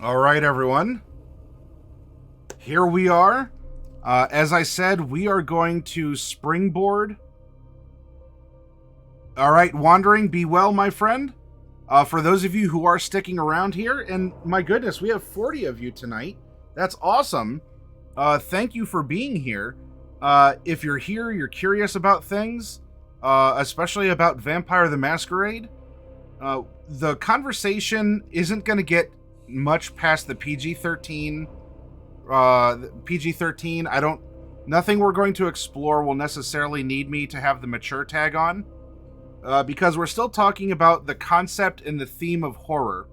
All right, everyone. Here we are. As I said, we are going to springboard. All right, Wandering, be well, my friend. For those of you who are sticking around here, and my goodness, we have 40 of you tonight. That's awesome. Thank you for being here. If you're here, you're curious about things, especially about Vampire the Masquerade. The conversation isn't going to get much past the PG-13. PG-13. Nothing we're going to explore will necessarily need me to have the mature tag on, because we're still talking about the concept and the theme of horror.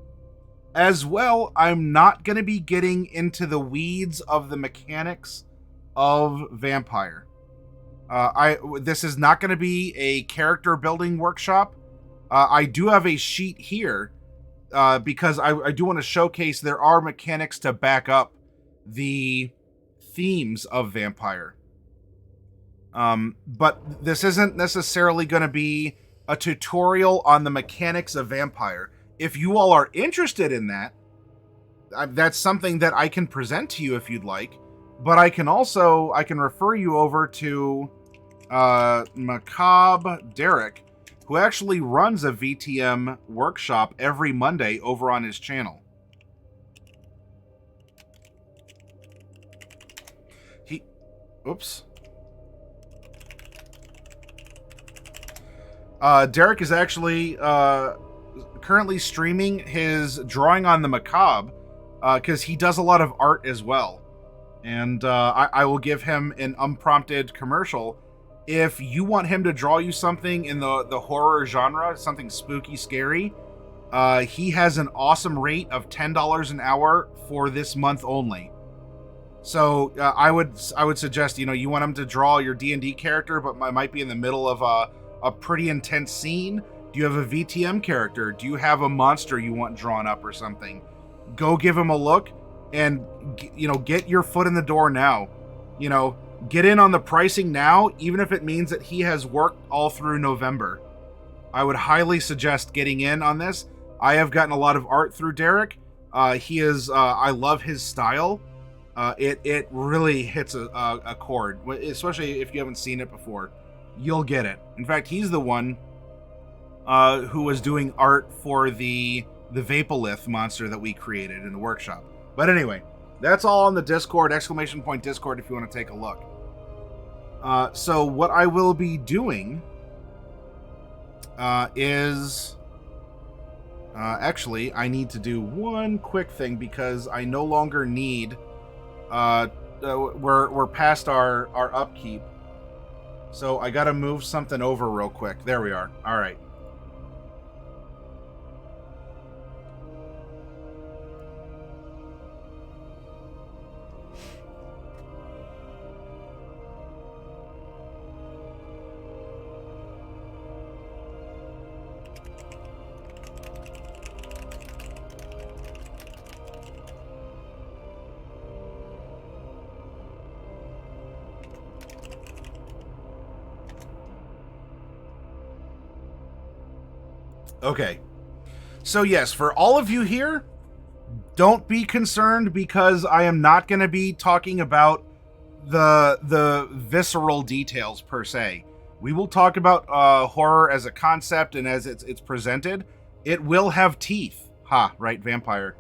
As well, I'm not going to be getting into the weeds of the mechanics of Vampire. This is not going to be a character building workshop. I do have a sheet here, because I do want to showcase there are mechanics to back up the themes of Vampire. But this isn't necessarily going to be a tutorial on the mechanics of Vampire. If you all are interested in that, that's something that I can present to you if you'd like. But I can refer you over to MacabreDerek, who actually runs a VtM workshop every Monday over on his channel. Derek is actually currently streaming his drawing on the macabre, because he does a lot of art as well. And I will give him an unprompted commercial. If you want him to draw you something in the horror genre, something spooky, scary, he has an awesome rate of $10 an hour for this month only. So I would suggest, you want him to draw your D&D character, but might be in the middle of a pretty intense scene. Do you have a VtM character? Do you have a monster you want drawn up or something? Go give him a look and, get your foot in the door now. Get in on the pricing now, even if it means that he has worked all through November. I would highly suggest getting in on this. I have gotten a lot of art through Derek. I love his style. It really hits a chord, especially if you haven't seen it before. You'll get it. In fact, he's the one who was doing art for the Vapolith monster that we created in the workshop. But anyway, that's all on the Discord, !Discord, if you want to take a look. So what I will be doing is... actually, I need to do one quick thing because I no longer need... we're past our upkeep. So I gotta move something over real quick. There we are. All right. Okay. So yes, for all of you here, don't be concerned because I am not going to be talking about the visceral details per se. We will talk about horror as a concept and as it's presented. It will have teeth. Ha, right, Vampire.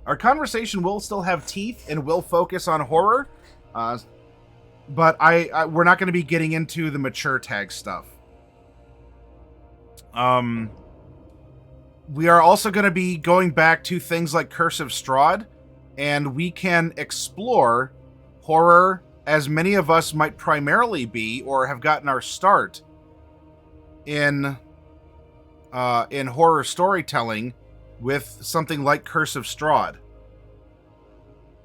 Our conversation will still have teeth and will focus on horror, but we're not going to be getting into the mature tag stuff. We are also going to be going back to things like Curse of Strahd, and we can explore horror as many of us might primarily be or have gotten our start in horror storytelling with something like Curse of Strahd.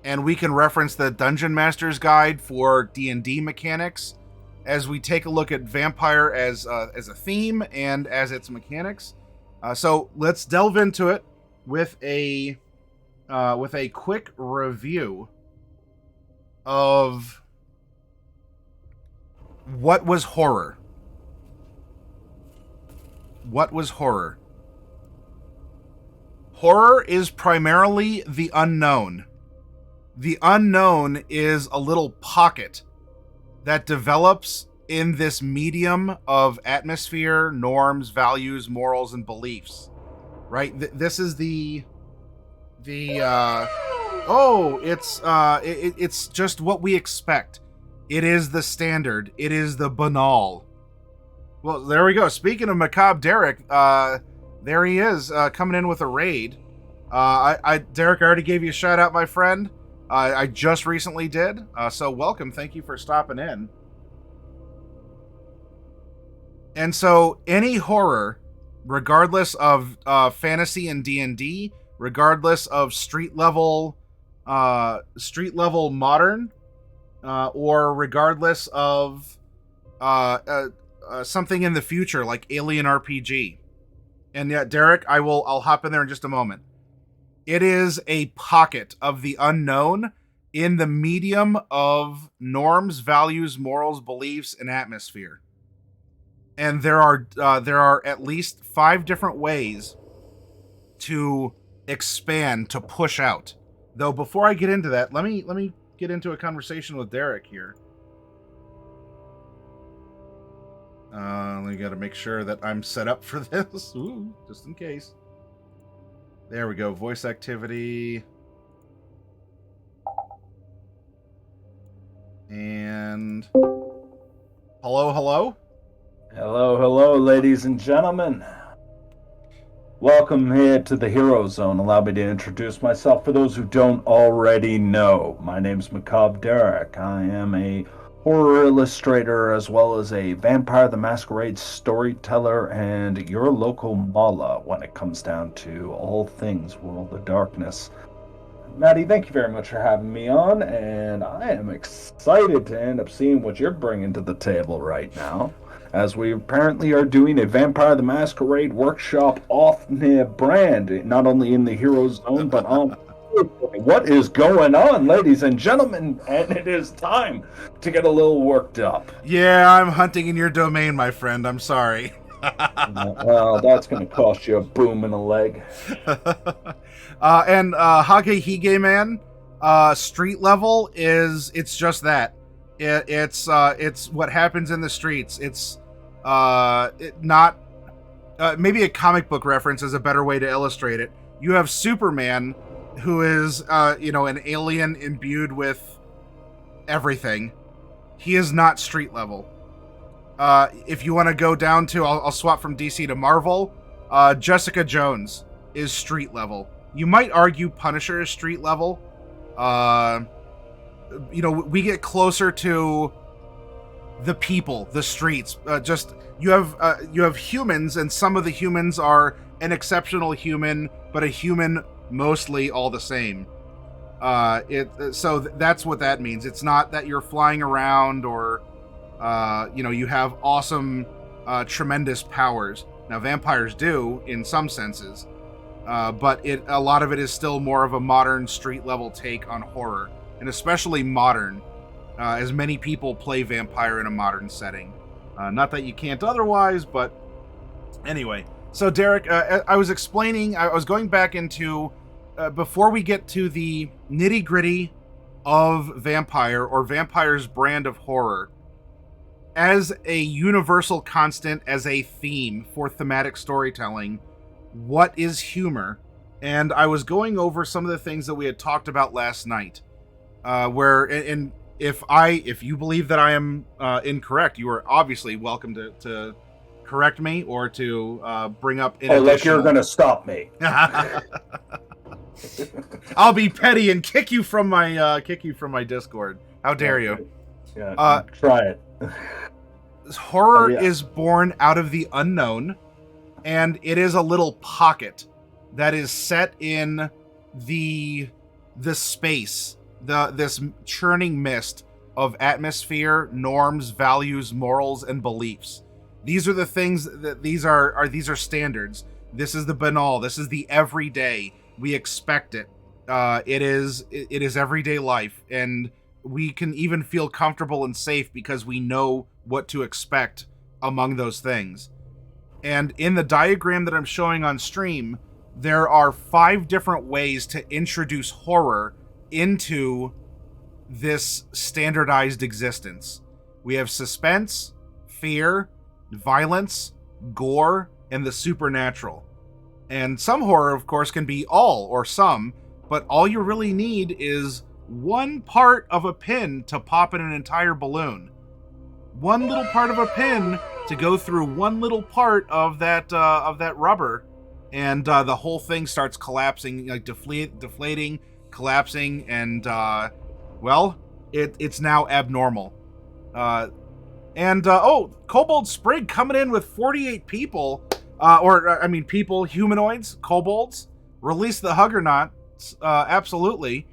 And we can reference the Dungeon Master's Guide for D&D mechanics as we take a look at Vampire as a theme and as its mechanics. So let's delve into it with a quick review of what was horror. What was horror? Horror is primarily the unknown. The unknown is a little pocket that develops in this medium of atmosphere, norms, values, morals, and beliefs. Right? This is it's just what we expect. It is the standard. It is the banal. Well, there we go. Speaking of MacabreDerek, there he is, coming in with a raid. Derek, I already gave you a shout out, my friend. I just recently did. So welcome. Thank you for stopping in. And so any horror, regardless of fantasy and D&D, regardless of street level modern, or regardless of something in the future like Alien RPG. And yeah, Derek, I'll hop in there in just a moment. It is a pocket of the unknown in the medium of norms, values, morals, beliefs, and atmosphere. And there are at least 5 different ways to expand, to push out. Though before I get into that, let me get into a conversation with Derek here. We got to make sure that I'm set up for this. Ooh, just in case. There we go. Voice activity. And hello, hello. Hello, ladies and gentlemen. Welcome here to the Hero Zone. Allow me to introduce myself for those who don't already know. My name's MacabreDerek. I am a horror illustrator as well as a Vampire the Masquerade storyteller and your local mala when it comes down to all things World of Darkness. Maddie, thank you very much for having me on, and I am excited to end up seeing what you're bringing to the table right now, as we apparently are doing a Vampire the Masquerade workshop off-brand, not only in the Hero Zone, but on... What is going on, ladies and gentlemen? And it is time to get a little worked up. Yeah, I'm hunting in your domain, my friend. I'm sorry. Well, that's going to cost you a boom in the leg. And Hage Hige Man, street level it's just that. It's what happens in the streets. It's not maybe a comic book reference is a better way to illustrate it. You have Superman, who is an alien imbued with everything. He is not street level. If you want to go down to, I'll swap from DC to Marvel. Jessica Jones is street level. You might argue Punisher is street level. We get closer to the people, the streets. You have humans, and some of the humans are an exceptional human, but a human mostly all the same. So that's what that means. It's not that you're flying around or you have awesome tremendous powers. Now vampires do in some senses, but a lot of it is still more of a modern street level take on horror, and especially modern, as many people play vampire in a modern setting. Not that you can't otherwise, but anyway. So Derek, I was going back into, before we get to the nitty-gritty of vampire, or vampire's brand of horror, as a universal constant, as a theme for thematic storytelling, what is humor? And I was going over some of the things that we had talked about last night, and if you believe that I am incorrect, you are obviously welcome to correct me or to bring up an like you're gonna stop me. I'll be petty and kick you from my Discord. How dare you? Yeah, try it. Horror is born out of the unknown, and it is a little pocket that is set in the space, this churning mist of atmosphere, norms, values, morals, and beliefs. These are the things that these are standards. This is the banal. This is the everyday. We expect it. It is everyday life, and we can even feel comfortable and safe because we know what to expect among those things. And in the diagram that I'm showing on stream, there are 5 different ways to introduce horror into this standardized existence. We have suspense, fear, violence, gore, and the supernatural. And some horror, of course, can be all or some, but all you really need is one part of a pin to pop in an entire balloon. One little part of a pin to go through one little part of that rubber, and the whole thing starts collapsing, like deflating, collapsing, and it's now abnormal. Kobold Sprig coming in with 48 people, people, humanoids, kobolds. Release the Huggernauts, absolutely.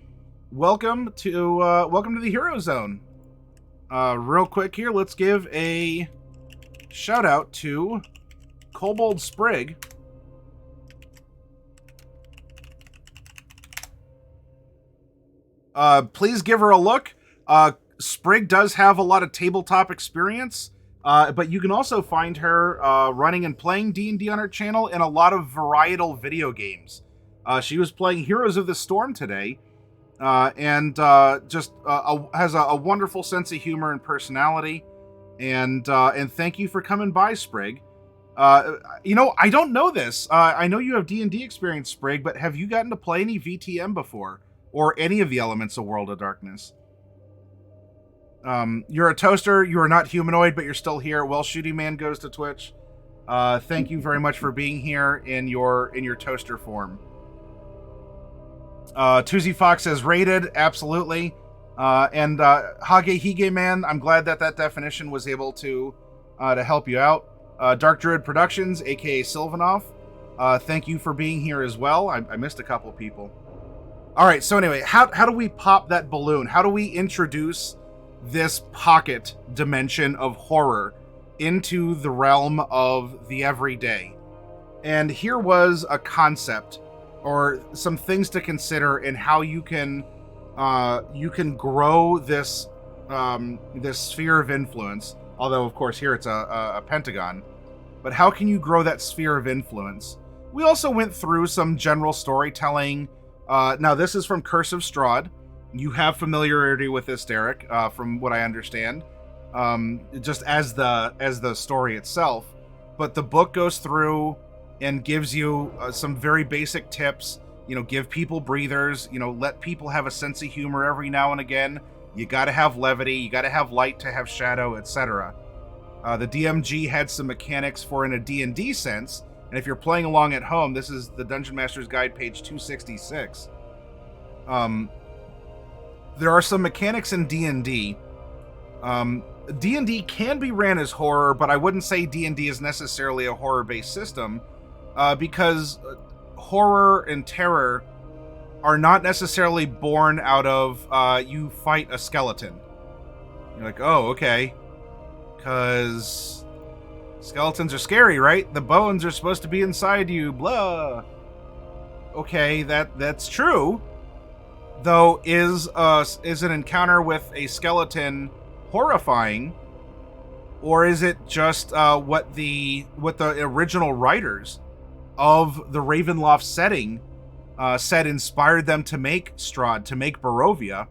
Welcome to the Hero Zone. Real quick here, let's give a shout out to Kobold Sprig. Please give her a look. Sprig does have a lot of tabletop experience, but you can also find her running and playing D&D on her channel and a lot of varietal video games. She was playing Heroes of the Storm today, and has a wonderful sense of humor and personality. And thank you for coming by, Sprig. I don't know this. I know you have D&D experience, Sprig, but have you gotten to play any VtM before, or any of the elements of World of Darkness? You're a toaster. You are not humanoid, but you're still here. Well, Shooty Man goes to Twitch. Thank you very much for being here in your toaster form. Tuesday Fox says rated, absolutely. And Hage Hige Man, I'm glad that definition was able to help you out. Dark Druid Productions, aka Sylvanov, thank you for being here as well. I missed a couple people. All right, so anyway, how do we pop that balloon? How do we introduce this pocket dimension of horror into the realm of the everyday? And here was a concept, or some things to consider in how you can grow this sphere of influence. Although, of course, here it's a pentagon. But how can you grow that sphere of influence? We also went through some general storytelling. Now, this is from Curse of Strahd. You have familiarity with this, Derek, from what I understand, just as the story itself. But the book goes through and gives you some very basic tips. Give people breathers. Let people have a sense of humor every now and again. You got to have levity. You got to have light to have shadow, etc. The DMG had some mechanics for in a D&D sense. And if you're playing along at home, this is the Dungeon Master's Guide, page 266. There are some mechanics in D&D. D&D can be ran as horror, but I wouldn't say D&D is necessarily a horror-based system, because horror and terror are not necessarily born out of you fight a skeleton. You're like, oh, okay. Because skeletons are scary, right? The bones are supposed to be inside you, blah. Okay, that's true. Though, is an encounter with a skeleton horrifying, or is it just what the original writers of the Ravenloft setting said inspired them to make Strahd, to make Barovia?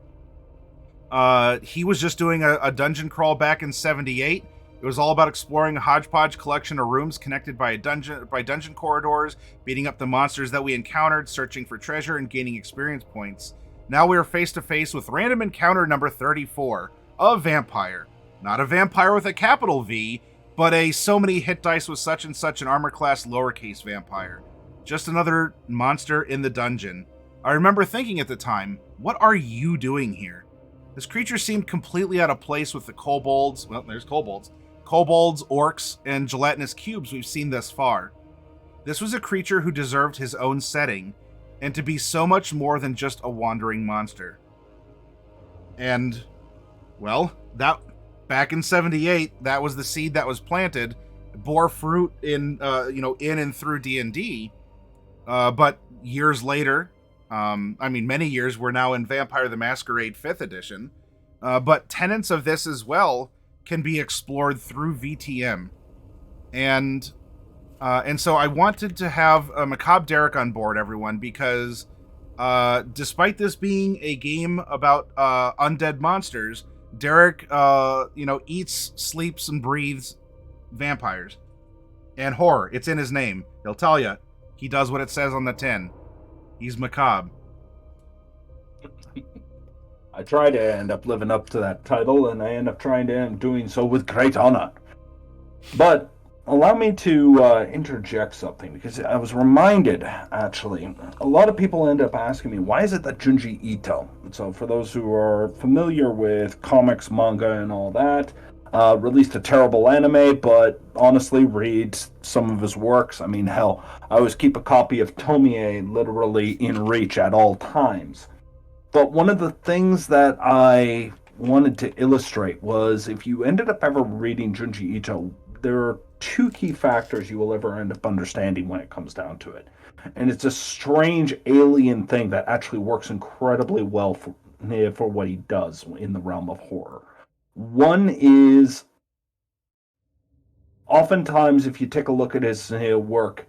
He was just doing a dungeon crawl back in 78. It was all about exploring a hodgepodge collection of rooms connected by dungeon corridors, beating up the monsters that we encountered, searching for treasure, and gaining experience points. Now we are face to face with random encounter number 34, a vampire. Not a vampire with a capital V, but a so many hit dice with such and such an armor class lowercase vampire. Just another monster in the dungeon. I remember thinking at the time, what are you doing here? This creature seemed completely out of place with the kobolds. Well, there's kobolds. Kobolds, orcs, and gelatinous cubes we've seen thus far. This was a creature who deserved his own setting, and to be so much more than just a wandering monster. And, well, that back in 78, that was the seed that was planted, bore fruit in and through D&D. But years later, many years, we're now in Vampire the Masquerade 5th edition. But tenets of this as well can be explored through VtM. And And so I wanted to have MacabreDerek on board, everyone, because despite this being a game about undead monsters, Derek, eats, sleeps, and breathes vampires and horror. It's in his name. He'll tell you. He does what it says on the tin. He's macabre. I try to end up living up to that title, and I end up doing so with great honor. But allow me to interject something, because I was reminded, actually, a lot of people end up asking me, why is it that Junji Ito, so for those who are familiar with comics, manga, and all that, released a terrible anime, but honestly, read some of his works. I mean, hell, I always keep a copy of Tomie literally in reach at all times. But one of the things that I wanted to illustrate was, if you ended up ever reading Junji Ito, there are two key factors you will ever end up understanding when it comes down to it. And it's a strange alien thing that actually works incredibly well for what he does in the realm of horror. One is, oftentimes, if you take a look at his work,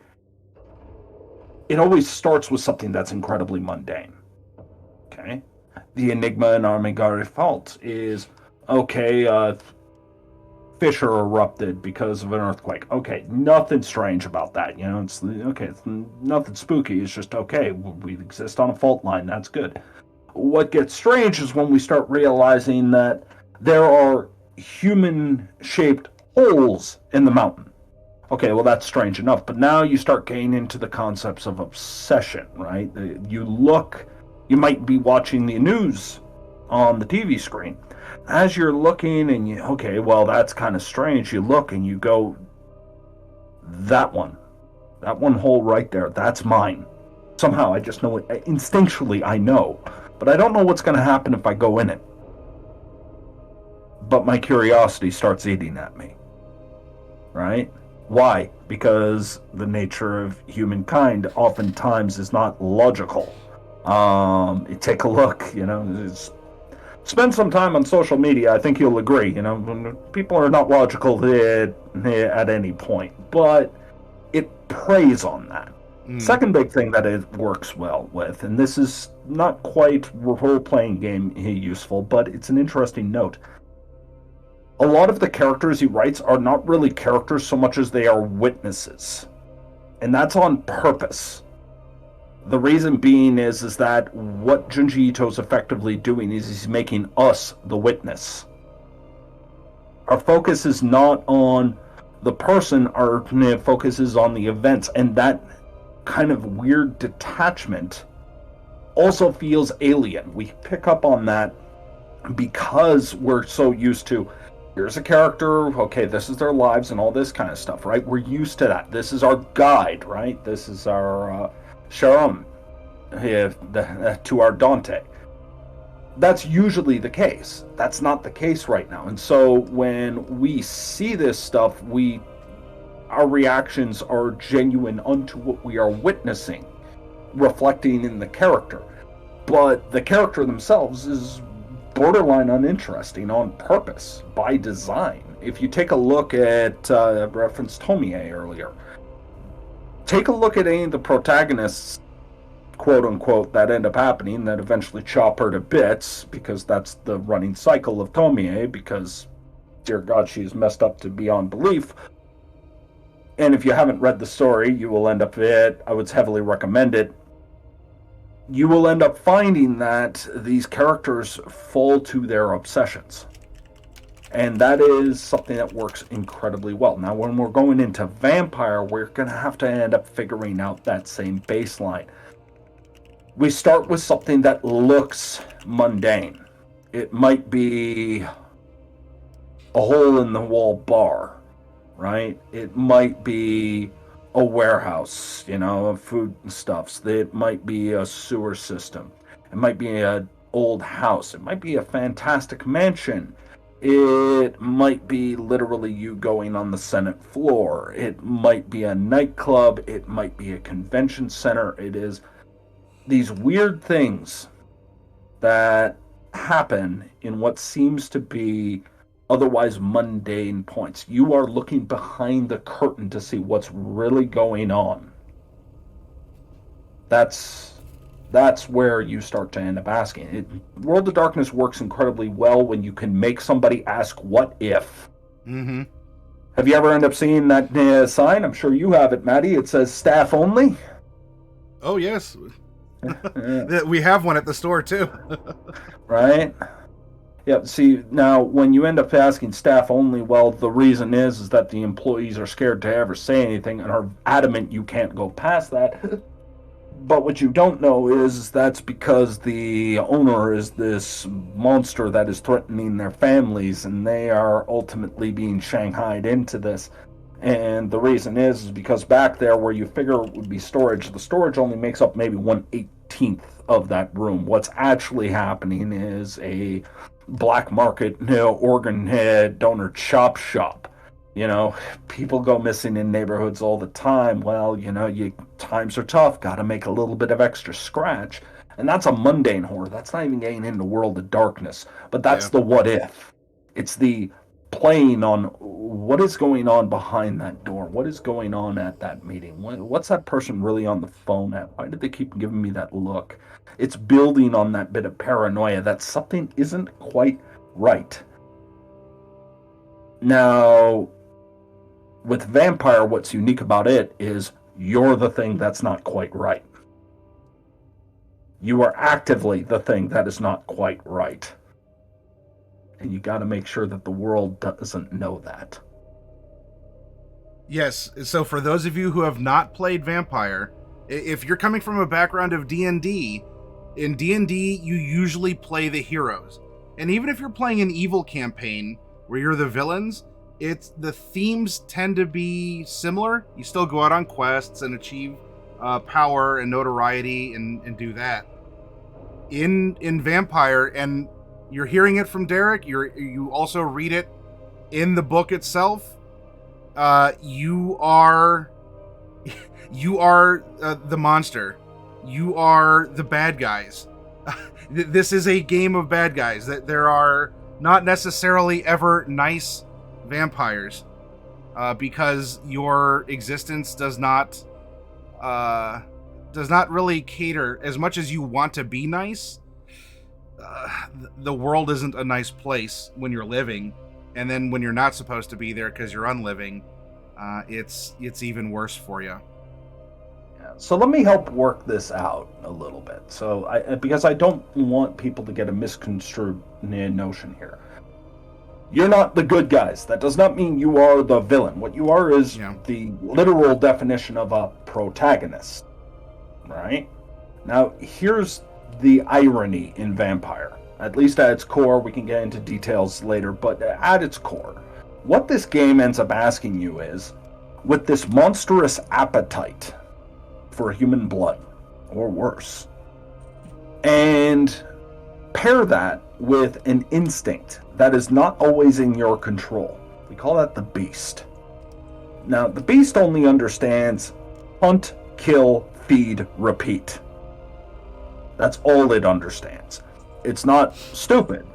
it always starts with something that's incredibly mundane. Okay? The enigma in Armigari Fault is, okay, fissure erupted because of an earthquake. Okay, nothing strange about that. It's okay. It's nothing spooky. It's just okay. We exist on a fault line. That's good. What gets strange is when we start realizing that there are human-shaped holes in the mountain. Okay, well, that's strange enough. But now you start getting into the concepts of obsession, right? You might be watching the news on the TV screen. As you're looking and okay, well, that's kind of strange. You look and you go, that one hole right there, that's mine. Somehow I just know it. Instinctually, I know. But I don't know what's going to happen if I go in it. But my curiosity starts eating at me. Right? Why? Because the nature of humankind oftentimes is not logical. Take a look, spend some time on social media. I think you'll agree, people are not logical at any point, but it preys on that. Second big thing that it works well with, and this is not quite role-playing game useful, but it's an interesting note. A lot of the characters he writes are not really characters so much as they are witnesses. And that's on purpose. The reason being is that what Junji Ito's effectively doing is he's making us the witness. Our focus is not on the person, our focus is on the events, and that kind of weird detachment also feels alien. We pick up on that because we're so used to, here's a character, okay, this is their lives and all this kind of stuff, right? We're used to that. This is our guide, right? This is our Sharam to our Dante. That's usually the case. That's not the case right now. And so when we see this stuff, our reactions are genuine unto what we are witnessing, reflecting in the character. But the character themselves is borderline uninteresting on purpose, by design. If you take a look at, I referenced Tomie earlier, take a look at any of the protagonists, quote unquote, that end up happening, that eventually chop her to bits, because that's the running cycle of Tomie, because, dear God, she is messed up to beyond belief. And if you haven't read the story, you will end up I would heavily recommend it. You will end up finding that these characters fall to their obsessions. And that is something that works incredibly well. Now, when we're going into Vampire, we're going to have to end up figuring out that same baseline. We start with something that looks mundane. It might be a hole-in-the-wall bar, right? It might be a warehouse, of foodstuffs. It might be a sewer system. It might be an old house. It might be a fantastic mansion. It might be literally you going on the Senate floor. It might be a nightclub. It might be a convention center. It is these weird things that happen in what seems to be otherwise mundane points. You are looking behind the curtain to see what's really going on. That's where you start to end up asking. World of Darkness works incredibly well when you can make somebody ask, what if? Mm-hmm. Have you ever end up seeing that sign? I'm sure you have it, Maddie. It says staff only. Oh, yes. We have one at the store, too. Right? Yep. See, now when you end up asking staff only, well, the reason is that the employees are scared to ever say anything and are adamant you can't go past that. But what you don't know is that's because the owner is this monster that is threatening their families, and they are ultimately being shanghaied into this. And the reason is because back there where you figure it would be storage, the storage only makes up maybe 1/18 of that room. What's actually happening is a black market organ donor chop shop. People go missing in neighborhoods all the time. Well, times are tough. Got to make a little bit of extra scratch. And that's a mundane horror. That's not even getting into World of Darkness. But that's the what if. It's the playing on what is going on behind that door. What is going on at that meeting? What's that person really on the phone at? Why did they keep giving me that look? It's building on that bit of paranoia that something isn't quite right. Now, with Vampire, what's unique about it is you're the thing that's not quite right. You are actively the thing that is not quite right. And you got to make sure that the world doesn't know that. Yes, so for those of you who have not played Vampire, if you're coming from a background of D&D, in D&D you usually play the heroes. And even if you're playing an evil campaign where you're the villains, the themes tend to be similar. You still go out on quests and achieve power and notoriety and do that. In Vampire, and you're hearing it from Derek, you also read it in the book itself. You are the monster. You are the bad guys. This is a game of bad guys. That there are not necessarily ever nice vampires, because your existence does not really cater as much as you want to be nice. The world isn't a nice place when you're living, and then when you're not supposed to be there because you're unliving, it's even worse for you. Yeah. So let me help work this out a little bit. So because I don't want people to get a misconstrued notion here. You're not the good guys. That does not mean you are the villain. What you are is the literal definition of a protagonist. Right? Now, here's the irony in Vampire. At least at its core, we can get into details later, but at its core, what this game ends up asking you is, with this monstrous appetite for human blood, or worse, and pair that with an instinct that is not always in your control. We call that the beast. Now, the beast only understands hunt, kill, feed, repeat. That's all it understands. It's not stupid,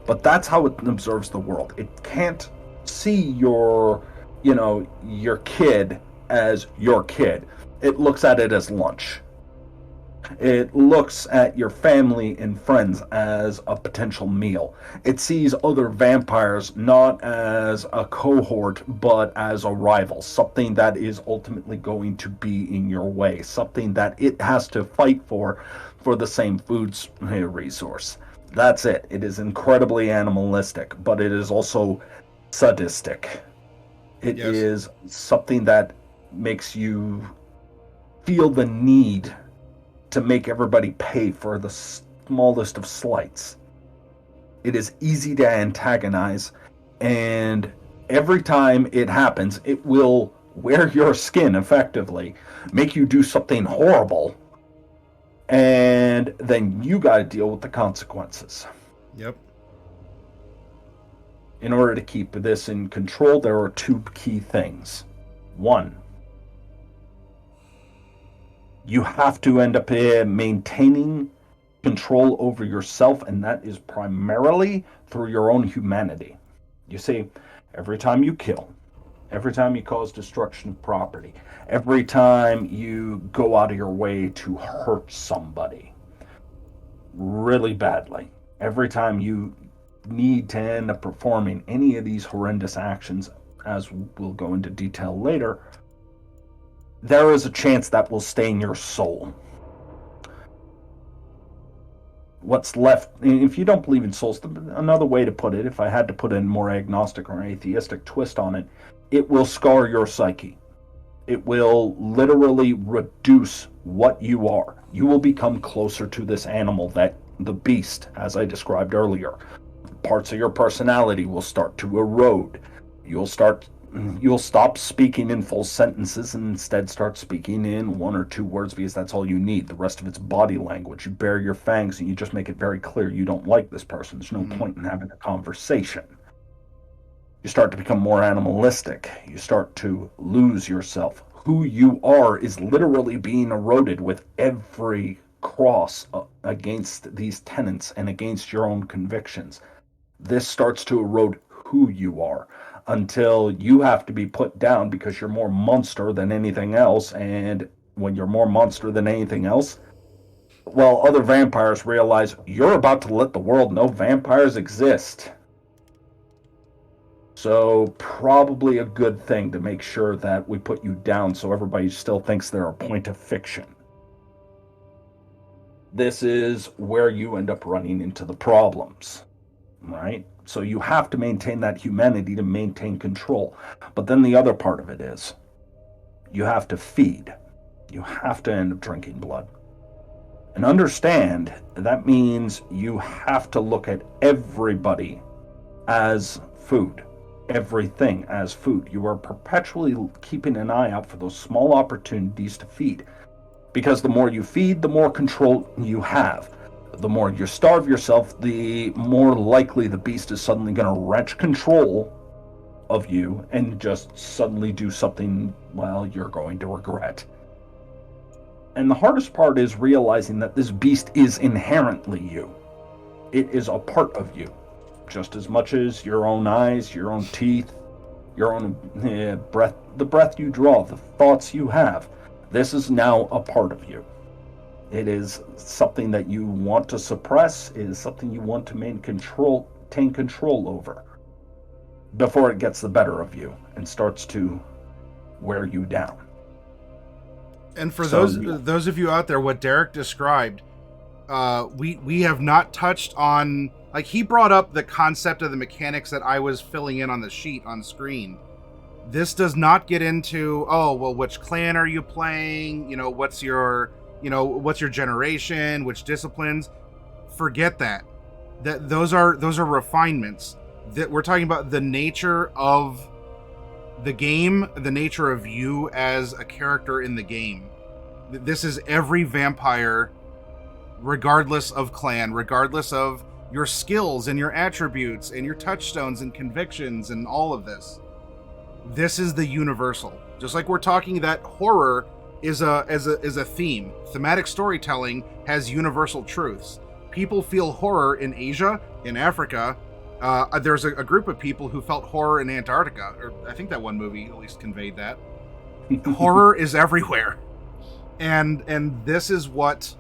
but that's how it observes the world. It can't see your kid as your kid. It looks at it as lunch. It looks at your family and friends as a potential meal. It sees other vampires not as a cohort, but as a rival, something that is ultimately going to be in your way, something that it has to fight for the same food resource. That's it. It is incredibly animalistic, but it is also sadistic. It is something that makes you feel the need to make everybody pay for the smallest of slights. It is easy to antagonize, and every time it happens, it will wear your skin effectively, make you do something horrible, and then you got to deal with the consequences. Yep. In order to keep this in control, there are two key things. One, you have to end up maintaining control over yourself, and that is primarily through your own humanity. You see, every time you kill, every time you cause destruction of property, every time you go out of your way to hurt somebody really badly, every time you need to end up performing any of these horrendous actions, as we'll go into detail later, there is a chance that will stain your soul. What's left, if you don't believe in souls, another way to put it, if I had to put a more agnostic or atheistic twist on it, it will scar your psyche. It will literally reduce what you are. You will become closer to this animal, that the beast, as I described earlier. Parts of your personality will start to erode. You'll stop speaking in full sentences and instead start speaking in one or two words because that's all you need. The rest of it's body language. You bare your fangs and you just make it very clear you don't like this person. There's no point in having a conversation. You start to become more animalistic. You start to lose yourself. Who you are is literally being eroded with every cross against these tenets and against your own convictions. This starts to erode who you are until you have to be put down because you're more monster than anything else. And when you're more monster than anything else, well, other vampires realize you're about to let the world know vampires exist. So probably a good thing to make sure that we put you down so everybody still thinks they're a point of fiction. This is where you end up running into the problems, right? So you have to maintain that humanity to maintain control. But then the other part of it is you have to feed. You have to end up drinking blood. And understand that means you have to look at everybody as food. Everything as food. You are perpetually keeping an eye out for those small opportunities to feed. Because the more you feed, the more control you have. The more you starve yourself, the more likely the beast is suddenly going to wrench control of you and just suddenly do something, well, you're going to regret. And the hardest part is realizing that this beast is inherently you. It is a part of you. Just as much as your own eyes, your own teeth, your own breath, the breath you draw, the thoughts you have. This is now a part of you. It is something that you want to suppress. It is something you want to maintain control over before it gets the better of you and starts to wear you down. And for those of you out there, what Derek described, we have not touched on. Like, he brought up the concept of the mechanics that I was filling in on the sheet on screen. This does not get into, oh, well, which clan are you playing? What's your generation? Which disciplines? Forget that. Those are refinements. That we're talking about the nature of the game, the nature of you as a character in the game. This is every vampire, regardless of clan, regardless of your skills and your attributes and your touchstones and convictions and all of this. This is the universal. Just like we're talking that horror is a theme. Thematic storytelling has universal truths. People feel horror in Asia, in Africa. There's a group of people who felt horror in Antarctica, or I think that one movie at least conveyed that. Horror is everywhere. And this is what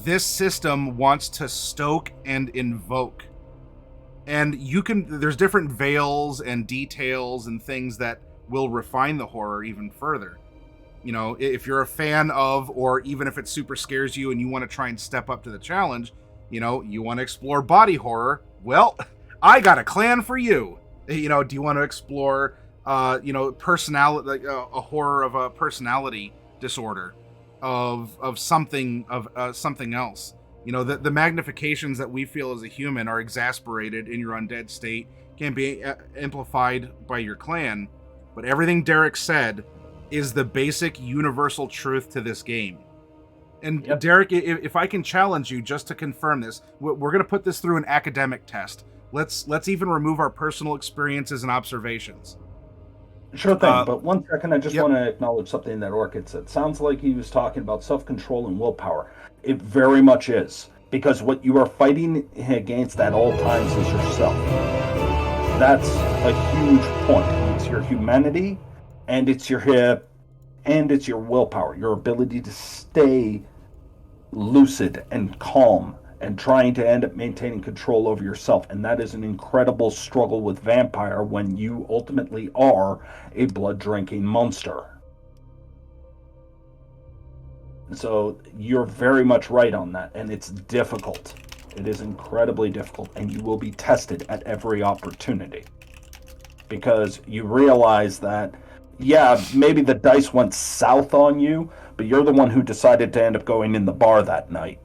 this system wants to stoke and invoke. And there's different veils and details and things that will refine the horror even further. If you're a fan of, or even if it super scares you and you want to try and step up to the challenge, you want to explore body horror, well, I got a clan for you. Do you want to explore, personality, like a horror of a personality disorder, of something else? The magnifications that we feel as a human are exasperated in your undead state, can be amplified by your clan. But everything Derek said is the basic universal truth to this game. And yep. Derek, if I can challenge you just to confirm this, we're going to put this through an academic test. Let's even remove our personal experiences and observations. Sure thing, but one second, I just want to acknowledge something that Orchid said. Sounds like he was talking about self-control and willpower. It very much is, because what you are fighting against at all times is yourself. That's a huge point. It's your humanity, and it's your hip, and it's your willpower, your ability to stay lucid and calm and trying to end up maintaining control over yourself. And that is an incredible struggle with vampire when you ultimately are a blood drinking monster. So you're very much right on that, and it's difficult. It is incredibly difficult, and you will be tested at every opportunity because you realize that, yeah, maybe the dice went south on you, but you're the one who decided to end up going in the bar that night.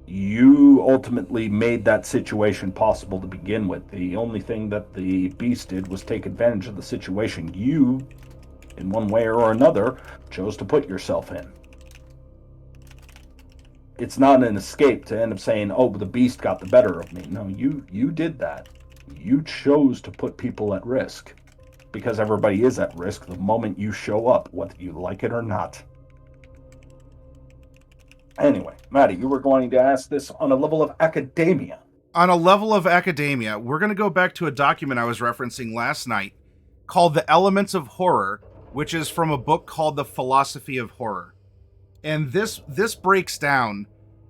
You ultimately made that situation possible to begin with. The only thing that the beast did was take advantage of the situation you, in one way or another, chose to put yourself in. It's not an escape to end up saying, oh, the beast got the better of me. No, you did that. You chose to put people at risk because everybody is at risk the moment you show up, whether you like it or not. Anyway, Maddie, you were going to ask this on a level of academia. On a level of academia, we're going to go back to a document I was referencing last night called The Elements of Horror, which is from a book called The Philosophy of Horror. And this breaks down,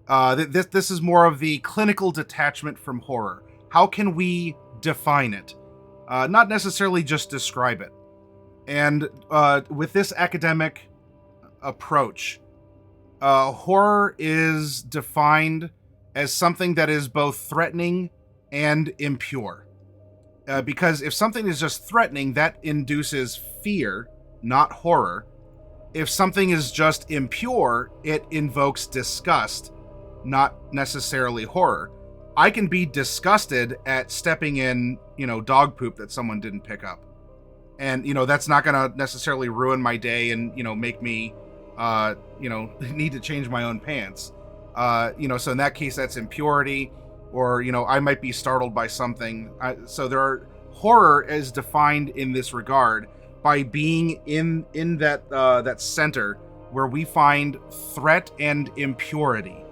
this is more of the clinical detachment from horror. How can we define it? Not necessarily just describe it. And with this academic approach, horror is defined as something that is both threatening and impure. Because if something is just threatening, that induces fear, not horror. If something is just impure, it invokes disgust, not necessarily horror. I can be disgusted at stepping in, dog poop that someone didn't pick up. And, that's not going to necessarily ruin my day and, make me, need to change my own pants. So in that case, that's impurity, or, I might be startled by something. So horror is defined in this regard by being in that center where we find threat and impurity.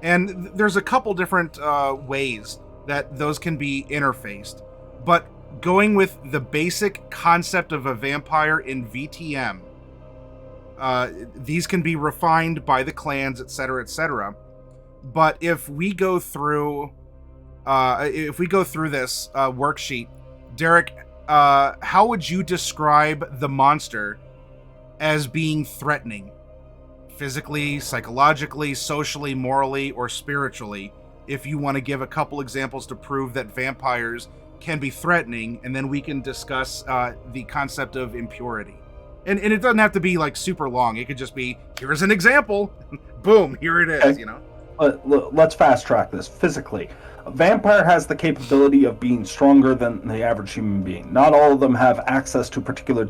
And there's a couple different ways that those can be interfaced. But going with the basic concept of a vampire in VtM, these can be refined by the clans, etc., etc. But if we go through this worksheet, Derek, how would you describe the monster as being threatening? Physically, psychologically, socially, morally, or spiritually? If you want to give a couple examples to prove that vampires can be threatening, and then we can discuss the concept of impurity. And it doesn't have to be like super long. It could just be, here's an example. Boom, here it is, Let's fast track this. Physically, a vampire has the capability of being stronger than the average human being. Not all of them have access to particular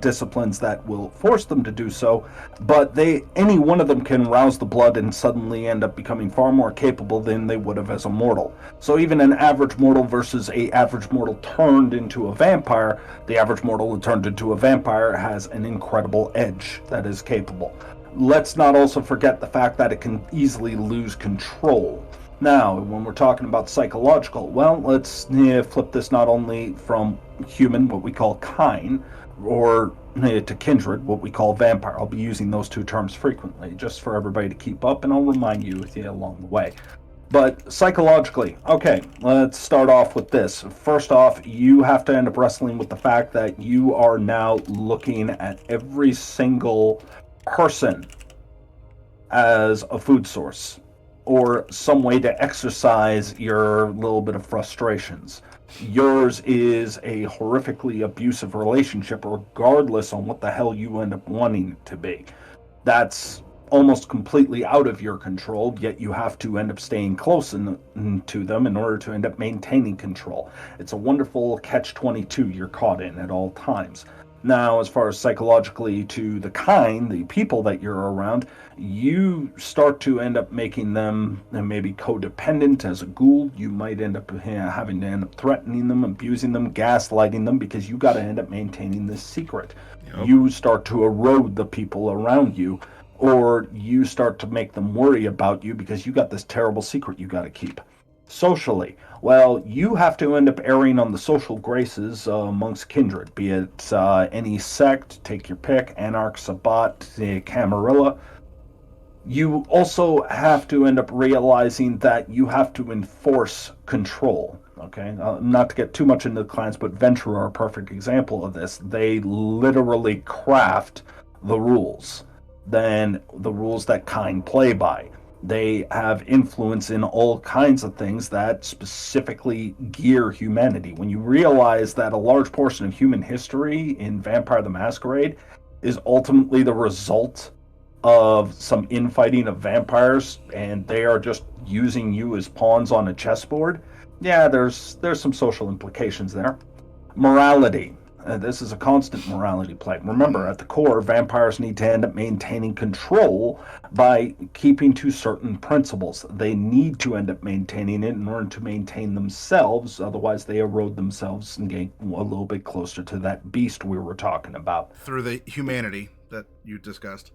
disciplines that will force them to do so, but any one of them can rouse the blood and suddenly end up becoming far more capable than they would have as a mortal. So even an average mortal versus a average mortal turned into a vampire, the average mortal who turned into a vampire has an incredible edge that is capable. Let's not also forget the fact that it can easily lose control. Now, when we're talking about psychological, well, let's flip this not only from human, what we call kind, or to kindred, what we call vampire. I'll be using those two terms frequently, just for everybody to keep up, and I'll remind you along the way. But psychologically, okay, let's start off with this. First off, you have to end up wrestling with the fact that you are now looking at every single person as a food source, or some way to exercise your little bit of frustrations. Yours is a horrifically abusive relationship, regardless on what the hell you end up wanting it to be. That's almost completely out of your control, yet you have to end up staying close to them in order to end up maintaining control. It's a wonderful catch-22 you're caught in at all times. Now, as far as psychologically to the people that you're around, you start to end up making them maybe codependent as a ghoul. You might end up having to end up threatening them, abusing them, gaslighting them, because you got to end up maintaining this secret. Yep. You start to erode the people around you, or you start to make them worry about you because you got this terrible secret you got to keep. Socially, well, you have to end up erring on the social graces amongst kindred, be it any sect, take your pick, Anarch, Sabbat, Camarilla. You also have to end up realizing that you have to enforce control. Okay, not to get too much into the clans, but Venture are a perfect example of this. They literally craft the rules, then the rules that kind play by. They have influence in all kinds of things that specifically gear humanity. When you realize that a large portion of human history in Vampire the Masquerade is ultimately the result of some infighting of vampires, and they are just using you as pawns on a chessboard. Yeah, there's some social implications there. Morality. This is a constant morality play. Remember, at the core, vampires need to end up maintaining control by keeping to certain principles. They need to end up maintaining it in order to maintain themselves, otherwise they erode themselves and get a little bit closer to that beast we were talking about. Through the humanity that you discussed.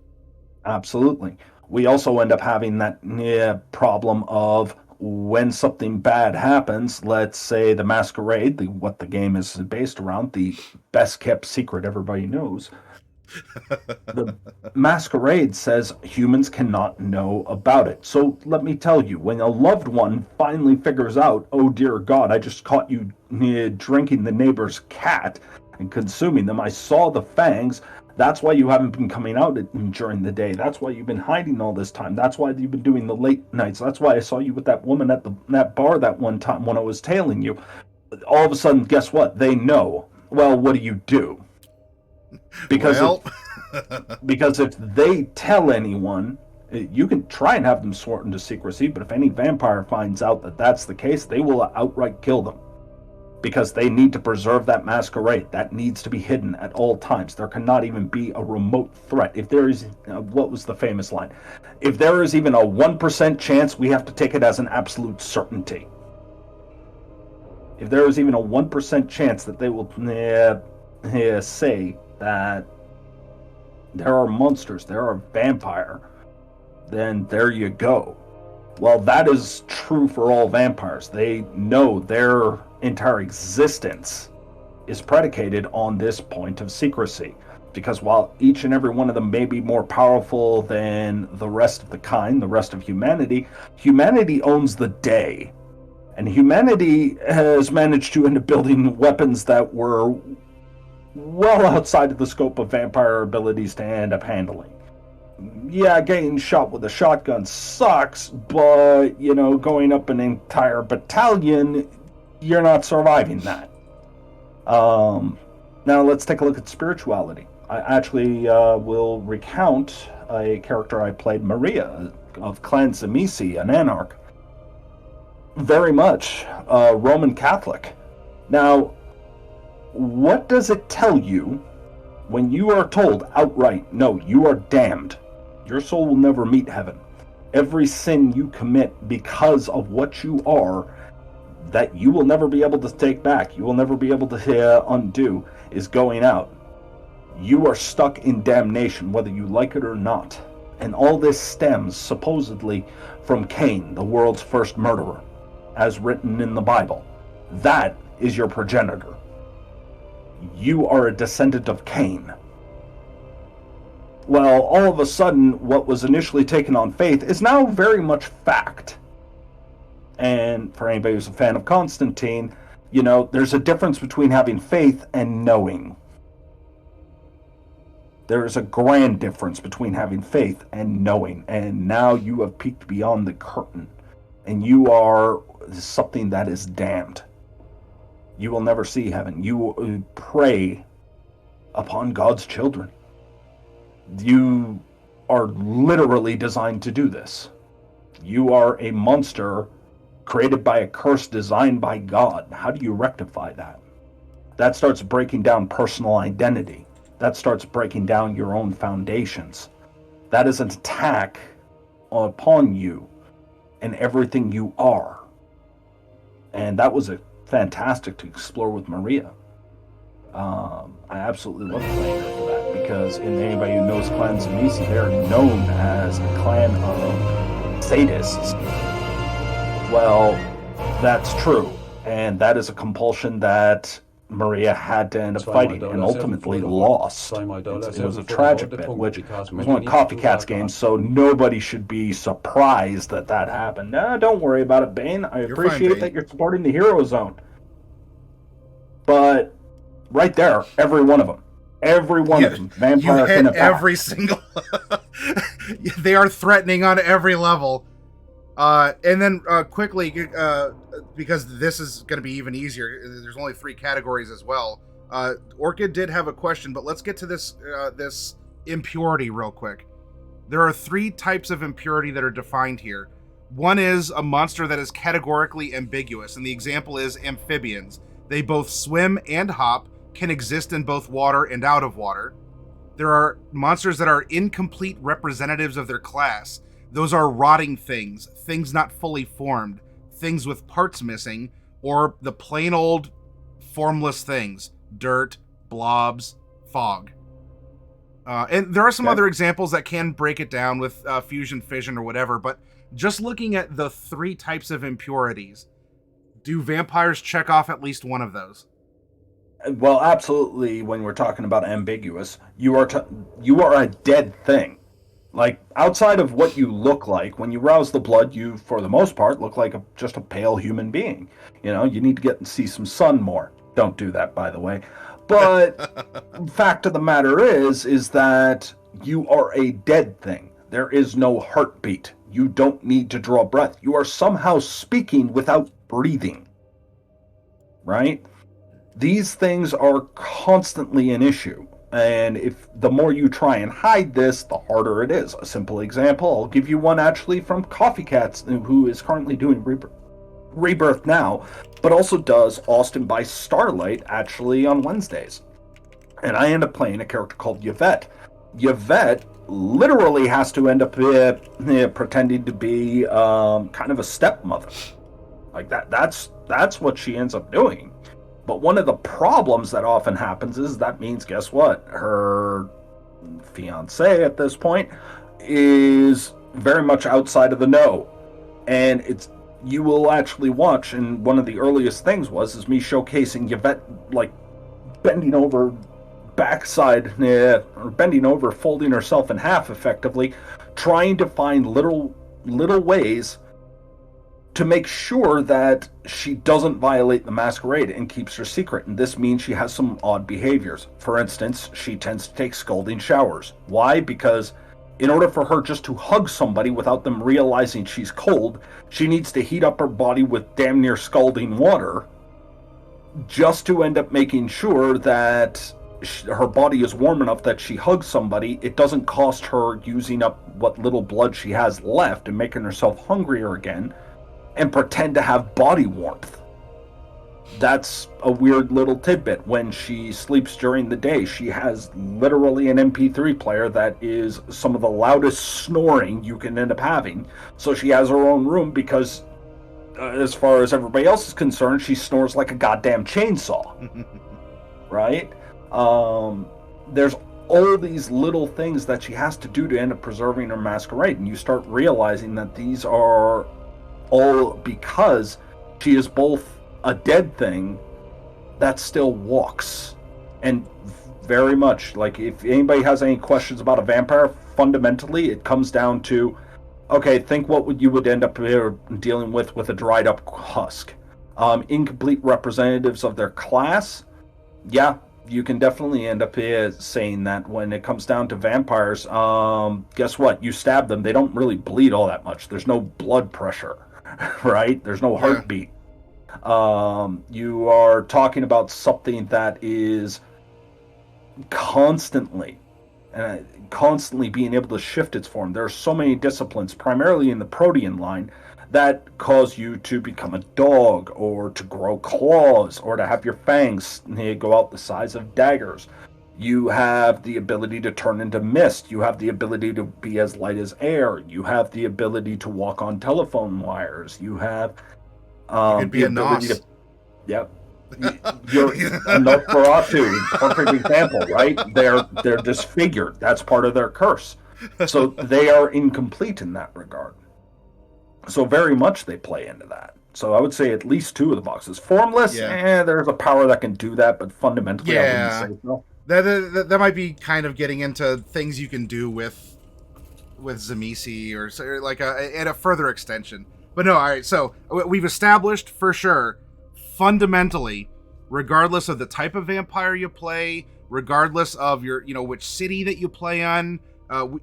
Absolutely. We also end up having that problem of when something bad happens, let's say the Masquerade, what the game is based around, the best kept secret everybody knows. The Masquerade says humans cannot know about it. So let me tell you, when a loved one finally figures out, oh dear God, I just caught you drinking the neighbor's cat and consuming them, I saw the fangs. That's why you haven't been coming out during the day. That's why you've been hiding all this time. That's why you've been doing the late nights. That's why I saw you with that woman at that bar that one time when I was tailing you. All of a sudden, guess what? They know. Well, what do? Because because if they tell anyone, you can try and have them sworn into secrecy, but if any vampire finds out that that's the case, they will outright kill them. Because they need to preserve that masquerade. That needs to be hidden at all times. There cannot even be a remote threat. If there is, what was the famous line? If there is even a 1% chance, we have to take it as an absolute certainty. If there is even a 1% chance that they will say that there are monsters, there are vampire, then there you go. Well, that is true for all vampires. They know their entire existence is predicated on this point of secrecy. Because while each and every one of them may be more powerful than the rest of the kind, the rest of humanity, humanity owns the day. And humanity has managed to end up building weapons that were well outside of the scope of vampire abilities to end up handling. Yeah, getting shot with a shotgun sucks, but, going up an entire battalion, you're not surviving that. Now let's take a look at spirituality. I actually will recount a character I played, Maria, of Clan Zemisi, an Anarch. Very much Roman Catholic. Now, what does it tell you when you are told outright, no, you are damned? Your soul will never meet heaven. Every sin you commit because of what you are, that you will never be able to take back, you will never be able to undo, is going out. You are stuck in damnation, whether you like it or not. And all this stems, supposedly, from Cain, the world's first murderer, as written in the Bible. That is your progenitor. You are a descendant of Cain. Well, all of a sudden, what was initially taken on faith is now very much fact. And for anybody who's a fan of Constantine, there's a difference between having faith and knowing. There is a grand difference between having faith and knowing. And now you have peeked beyond the curtain. And you are something that is damned. You will never see heaven. You prey upon God's children. You are literally designed to do this. You are a monster created by a curse designed by God. How do you rectify that? That starts breaking down personal identity. That starts breaking down your own foundations. That is an attack upon you and everything you are. And that was fantastic to explore with Maria. I absolutely love playing her for that, because anybody who knows Clan Zemisi, they're known as a clan of sadists. Well, That's true. And that is a compulsion that Maria had to end up fighting and ultimately lost. It was a tragic bit, which was one of Coffee Cat's games, so nobody should be surprised that that happened. Nah, don't worry about it, Bane. I appreciate that you're supporting the Hero Zone. But right there, every one of them. Every one of them. Vampire you hit every single... They are threatening on every level. And then quickly, because this is going to be even easier, there's only 3 categories as well. Orchid did have a question, but let's get to this this impurity real quick. There are 3 types of impurity that are defined here. One is a monster that is categorically ambiguous, and the example is amphibians. They both swim and hop, can exist in both water and out of water. There are monsters that are incomplete representatives of their class. Those are rotting things, things not fully formed, things with parts missing, or the plain old formless things, dirt, blobs, fog. And there are some other examples that can break it down with fusion, fission, or whatever, but just looking at the 3 types of impurities, do vampires check off at least one of those? Well, absolutely. When we're talking about ambiguous, you are a dead thing. Like, outside of what you look like, when you rouse the blood, you, for the most part, look like just a pale human being. You know, you need to get and see some sun more. Don't do that, by the way. But fact of the matter is that you are a dead thing. There is no heartbeat. You don't need to draw breath. You are somehow speaking without breathing. Right? These things are constantly an issue. And if the more you try and hide this, the harder it is. A simple example, I'll give you one actually from Coffee Cats, who is currently doing Rebirth now, but also does Austin by Starlight actually on Wednesdays. And I end up playing a character called Yvette. Yvette literally has to end up pretending to be kind of a stepmother. Like that's what she ends up doing. But one of the problems that often happens is that means, guess what? Her fiance at this point is very much outside of the know. And you will actually watch, and one of the earliest things is me showcasing Yvette, like, bending over backside, or bending over, folding herself in half effectively, trying to find little ways to make sure that she doesn't violate the Masquerade and keeps her secret. And this means she has some odd behaviors. For instance, she tends to take scalding showers. Why? Because in order for her just to hug somebody without them realizing she's cold, she needs to heat up her body with damn near scalding water just to end up making sure that her body is warm enough that she hugs somebody. It doesn't cost her using up what little blood she has left and making herself hungrier again, and pretend to have body warmth. That's a weird little tidbit. When she sleeps during the day, she has literally an MP3 player that is some of the loudest snoring you can end up having. So she has her own room because, as far as everybody else is concerned, she snores like a goddamn chainsaw. Right? There's all these little things that she has to do to end up preserving her Masquerade, and you start realizing that these are all because she is both a dead thing that still walks. And very much, like, if anybody has any questions about a vampire, fundamentally it comes down to, okay, think what you would end up dealing with a dried up husk. Incomplete representatives of their class, yeah, you can definitely end up saying that when it comes down to vampires, guess what? You stab them, they don't really bleed all that much. There's no blood pressure. Right? There's no heartbeat. You are talking about something that is constantly being able to shift its form. There are so many disciplines, primarily in the protean line, that cause you to become a dog, or to grow claws, or to have your fangs go out the size of daggers. You have the ability to turn into mist. You have the ability to be as light as air. You have the ability to walk on telephone wires. You have you could be the a ability nos. to... Yep. You're a Nosferatu, perfect example, right? They're disfigured. That's part of their curse. So they are incomplete in that regard. So very much they play into that. So I would say at least 2 of the boxes. Formless, Yeah. there's a power that can do that, but fundamentally I wouldn't Yeah. say so. That might be kind of getting into things you can do with Zamisi or like a further extension. But no, all right. So we've established for sure, fundamentally, regardless of the type of vampire you play, regardless of your which city that you play on,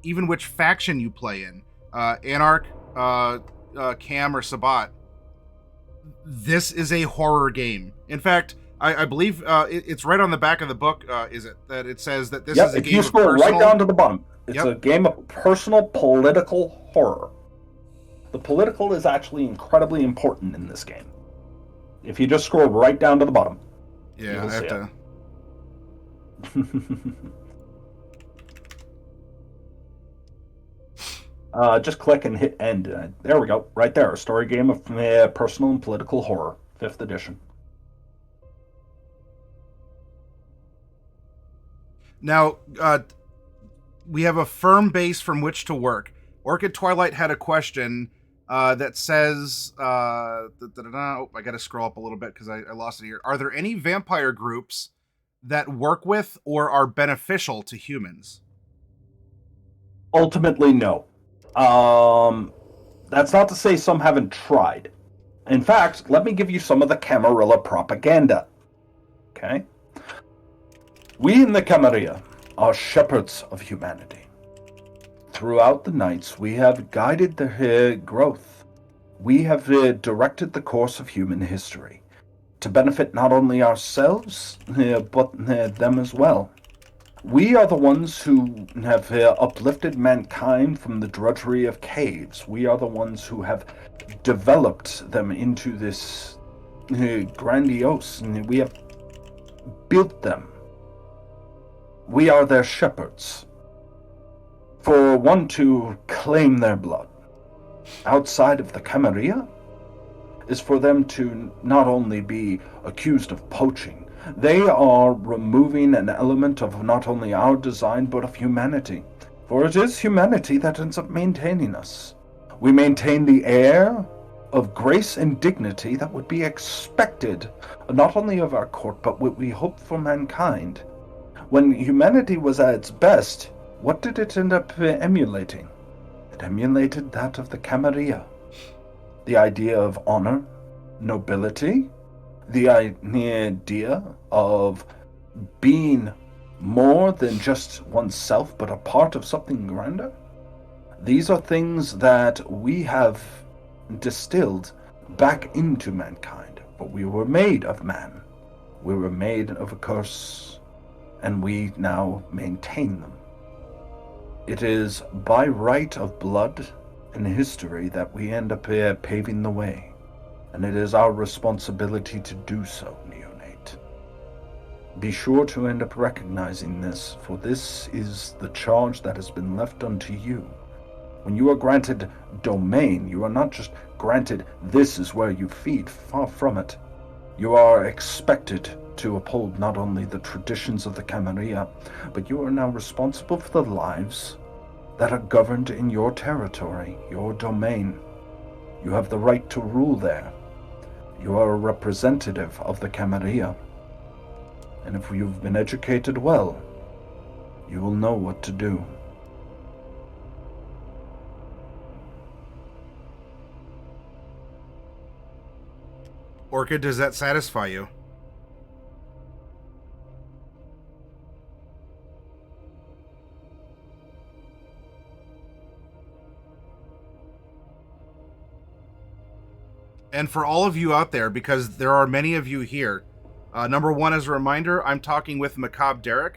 even which faction you play in, Anarch, Cam, or Sabat. This is a horror game. In fact, I believe it's right on the back of the book. Is it that it says that this is a If game you of scroll personal... right down to the bottom, it's Yep. a game of personal political horror. The political is actually incredibly important in this game. If you just scroll right down to the bottom, Yeah, you'll I have see to. Just click and hit end. There we go. Right there. A story game of personal and political horror. 5th edition. Now, we have a firm base from which to work. Orchid Twilight had a question that says, oh, I got to scroll up a little bit because I lost it here. Are there any vampire groups that work with or are beneficial to humans? Ultimately, no. That's not to say some haven't tried. In fact, let me give you some of the Camarilla propaganda. Okay? We in the Camarilla are shepherds of humanity. Throughout the nights, we have guided their growth. We have directed the course of human history to benefit not only ourselves, but them as well. We are the ones who have uplifted mankind from the drudgery of caves. We are the ones who have developed them into this grandiose, and we have built them. We are their shepherds. For one to claim their blood outside of the Camarilla is for them to not only be accused of poaching, they are removing an element of not only our design but of humanity. For it is humanity that ends up maintaining us. We maintain the air of grace and dignity that would be expected not only of our court but what we hope for mankind. When humanity was at its best, what did it end up emulating? It emulated that of the Camarilla. The idea of honor, nobility, the idea of being more than just oneself, but a part of something grander. These are things that we have distilled back into mankind, but we were made of man. We were made of a curse, and we now maintain them. It is by right of blood and history that we end up here paving the way, and it is our responsibility to do so, Neonate. Be sure to end up recognizing this, for this is the charge that has been left unto you. When you are granted domain, you are not just granted this is where you feed, far from it. You are expected to uphold not only the traditions of the Camarilla, but you are now responsible for the lives that are governed in your territory, your domain. You have the right to rule there. You are a representative of the Camarilla. And if you've been educated well, you will know what to do. Orchid, does that satisfy you? And for all of you out there, because there are many of you here, number one, as a reminder, I'm talking with MacabreDerek.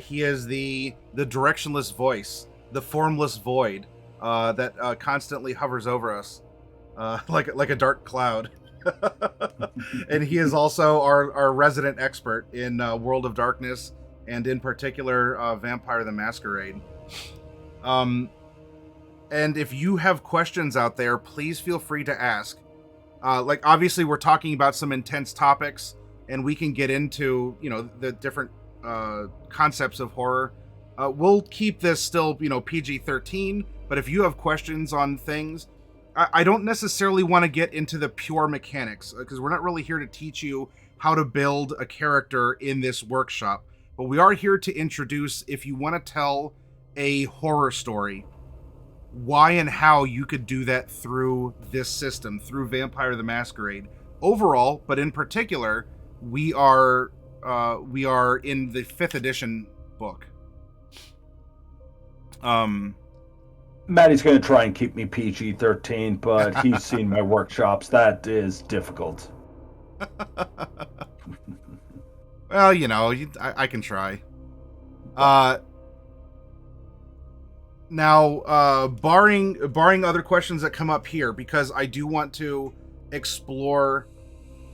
He is the directionless voice, the formless void that constantly hovers over us like a dark cloud. And he is also our resident expert in World of Darkness, and in particular Vampire the Masquerade. And if you have questions out there, please feel free to ask. Like, obviously we're talking about some intense topics, and we can get into the different concepts of horror. We'll keep this still PG-13, but if you have questions on things, I don't necessarily want to get into the pure mechanics, because we're not really here to teach you how to build a character in this workshop. But we are here to introduce, if you want to tell a horror story, why and how you could do that through this system, through Vampire the Masquerade. Overall, but in particular, we are in the 5th edition book. Maddie's going to try and keep me PG-13, but he's seen my workshops. That is difficult. Well, you know, I can try. Now, barring other questions that come up here, because I do want to explore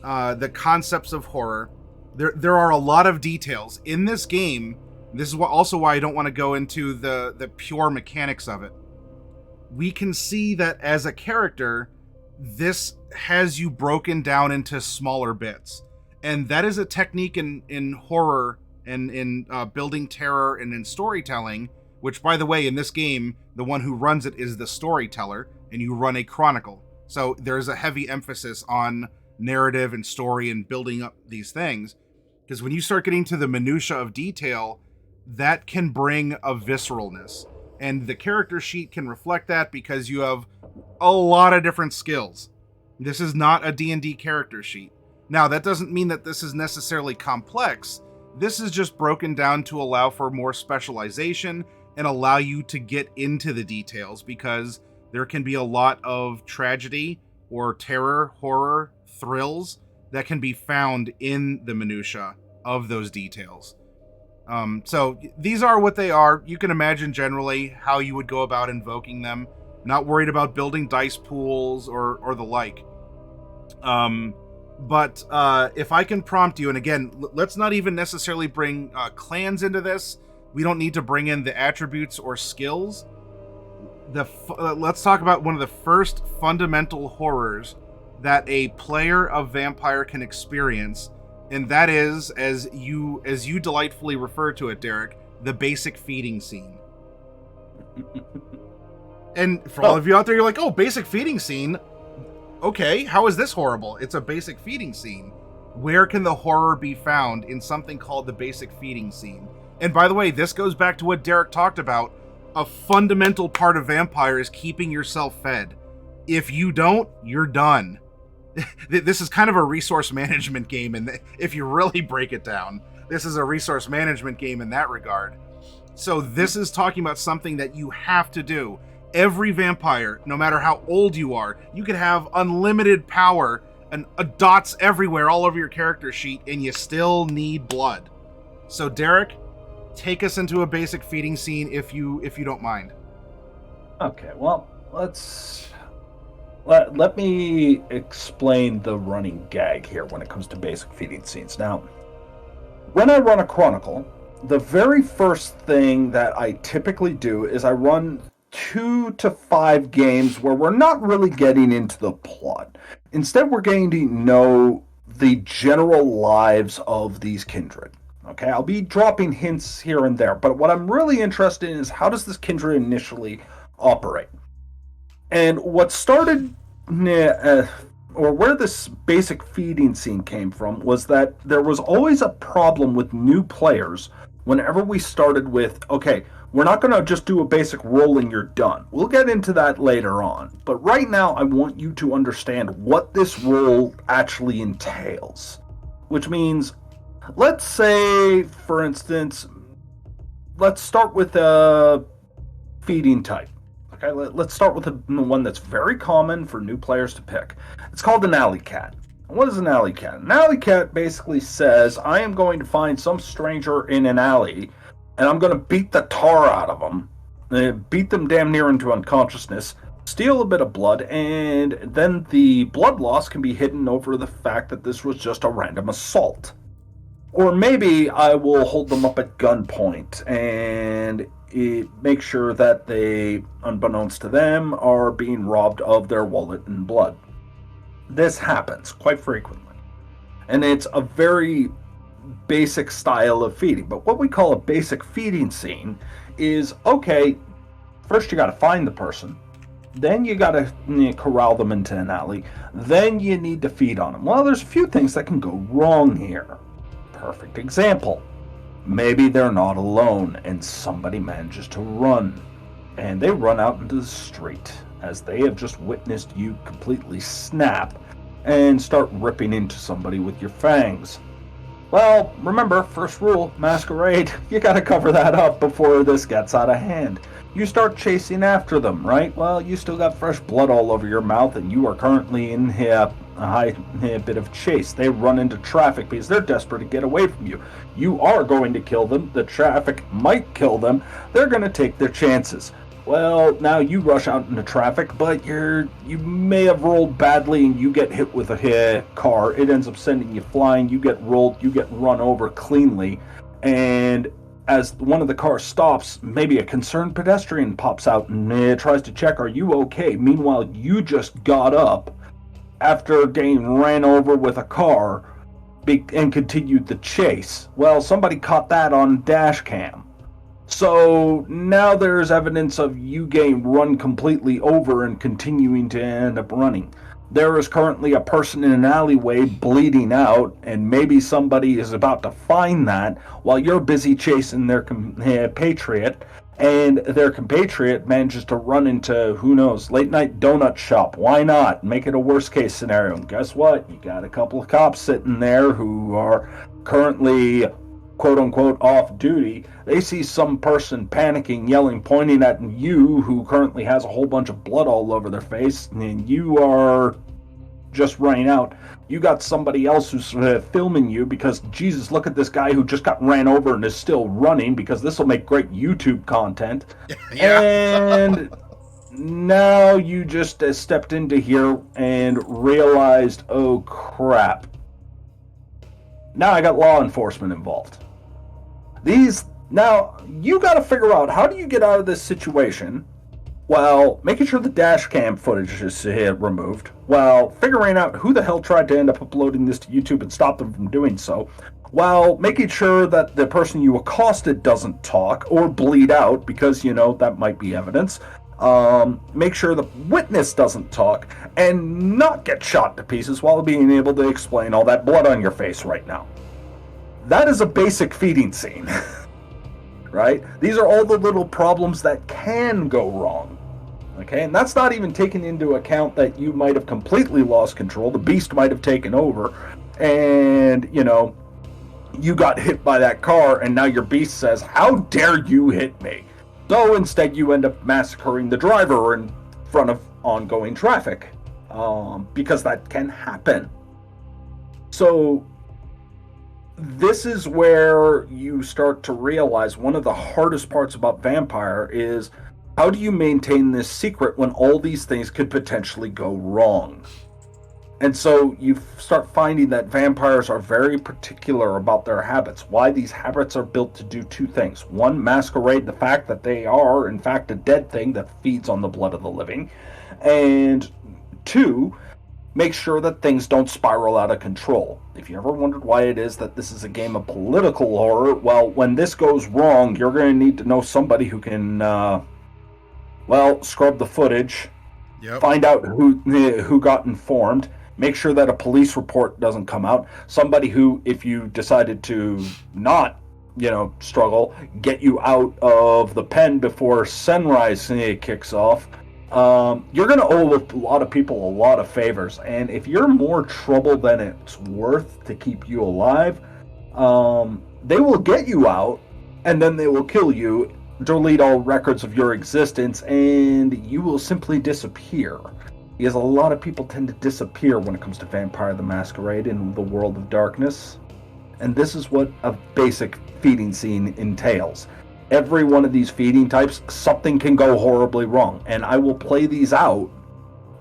the concepts of horror. There are a lot of details in this game. This is also why I don't want to go into the pure mechanics of it. We can see that as a character, this has you broken down into smaller bits. And that is a technique in horror and in building terror and in storytelling, which, by the way, in this game, the one who runs it is the storyteller, and you run a chronicle. So there's a heavy emphasis on narrative and story and building up these things. Because when you start getting to the minutia of detail, that can bring a visceralness. And the character sheet can reflect that, because you have a lot of different skills. This is not a D&D character sheet. Now, that doesn't mean that this is necessarily complex. This is just broken down to allow for more specialization and allow you to get into the details, because there can be a lot of tragedy or terror, horror, thrills that can be found in the minutia of those details. So these are what they are. You can imagine generally how you would go about invoking them. Not worried about building dice pools or the like. But if I can prompt you, and again, let's not even necessarily bring clans into this. We don't need to bring in the attributes or skills. Let's talk about one of the first fundamental horrors that a player of Vampire can experience, and that is, as you delightfully refer to it, Derek, the basic feeding scene. And for all of you out there, you're like, oh, basic feeding scene? Okay, how is this horrible? It's a basic feeding scene. Where can the horror be found in something called the basic feeding scene? And by the way, this goes back to what Derek talked about. A fundamental part of Vampire is keeping yourself fed. If you don't, you're done. This is kind of a resource management game, and if you really break it down, this is a resource management game in that regard. So this is talking about something that you have to do. Every vampire, no matter how old you are, you could have unlimited power and dots everywhere all over your character sheet, and you still need blood. So Derek, take us into a basic feeding scene if you don't mind. Okay, well, let me explain the running gag here when it comes to basic feeding scenes. Now, when I run a chronicle, the very first thing that I typically do is I run 2 to 5 games where we're not really getting into the plot. Instead, we're getting to know the general lives of these kindred. Okay, I'll be dropping hints here and there, but what I'm really interested in is how does this kindred initially operate? And what started, or where this basic feeding scene came from, was that there was always a problem with new players whenever we started with, okay, we're not going to just do a basic roll and you're done. We'll get into that later on. But right now, I want you to understand what this roll actually entails. Which means, let's say, for instance, let's start with a feeding type. Okay, let's start with the one that's very common for new players to pick. It's called an alley cat. What is an alley cat? An alley cat basically says, I am going to find some stranger in an alley, and I'm going to beat the tar out of them, beat them damn near into unconsciousness, steal a bit of blood, and then the blood loss can be hidden over the fact that this was just a random assault. Or maybe I will hold them up at gunpoint and make sure that they, unbeknownst to them, are being robbed of their wallet and blood. This happens quite frequently. And it's a very basic style of feeding. But what we call a basic feeding scene is, okay, first you got to find the person. Then you gotta corral them into an alley. Then you need to feed on them. Well, there's a few things that can go wrong here. Perfect example. Maybe they're not alone and somebody manages to run. And they run out into the street as they have just witnessed you completely snap and start ripping into somebody with your fangs. Well, remember, first rule, Masquerade, you gotta cover that up before this gets out of hand. You start chasing after them, right? Well, you still got fresh blood all over your mouth and you are currently in a high bit of chase. They run into traffic because they're desperate to get away from you. You are going to kill them. The traffic might kill them. They're going to take their chances. Well, now you rush out into traffic, but you may have rolled badly and you get hit with a car. It ends up sending you flying. You get rolled. You get run over cleanly. And as one of the cars stops, maybe a concerned pedestrian pops out and tries to check, are you okay? Meanwhile, you just got up after getting ran over with a car and continued the chase. Well, somebody caught that on dash cam. So now there's evidence of you getting run completely over and continuing to end up running. There is currently a person in an alleyway bleeding out, and maybe somebody is about to find that while you're busy chasing their compatriot, and their compatriot manages to run into, who knows, late night donut shop. Why not? Make it a worst case scenario. And guess what? You got a couple of cops sitting there who are currently quote unquote off duty. They see some person panicking, yelling, pointing at you who currently has a whole bunch of blood all over their face, and you are just running out. You got somebody else who's filming you because, Jesus, look at this guy who just got ran over and is still running because this will make great YouTube content. Yeah. And now you just stepped into here and realized, oh crap. Now I got law enforcement involved. Now, you got to figure out, how do you get out of this situation while making sure the dash cam footage is removed, while figuring out who the hell tried to end up uploading this to YouTube and stop them from doing so, while making sure that the person you accosted doesn't talk or bleed out, because, that might be evidence. Make sure the witness doesn't talk and not get shot to pieces while being able to explain all that blood on your face right now. That is a basic feeding scene. Right? These are all the little problems that can go wrong. Okay? And that's not even taking into account that you might have completely lost control. The beast might have taken over. And, you got hit by that car, and now your beast says, how dare you hit me? So instead you end up massacring the driver in front of ongoing traffic. Because that can happen. So this is where you start to realize one of the hardest parts about Vampire is, how do you maintain this secret when all these things could potentially go wrong? And so you start finding that vampires are very particular about their habits. Why these habits are built to do two things. One, masquerade the fact that they are, in fact, a dead thing that feeds on the blood of the living. And two, make sure that things don't spiral out of control. If you ever wondered why it is that this is a game of political horror, well, when this goes wrong, you're going to need to know somebody who can, scrub the footage, find out who got informed, make sure that a police report doesn't come out, somebody who, if you decided to not, struggle, get you out of the pen before sunrise kicks off. You're going to owe a lot of people a lot of favors, and if you're more trouble than it's worth to keep you alive, they will get you out, and then they will kill you, delete all records of your existence, and you will simply disappear. Because a lot of people tend to disappear when it comes to Vampire the Masquerade in the World of Darkness, and this is what a basic feeding scene entails. Every one of these feeding types, something can go horribly wrong. And I will play these out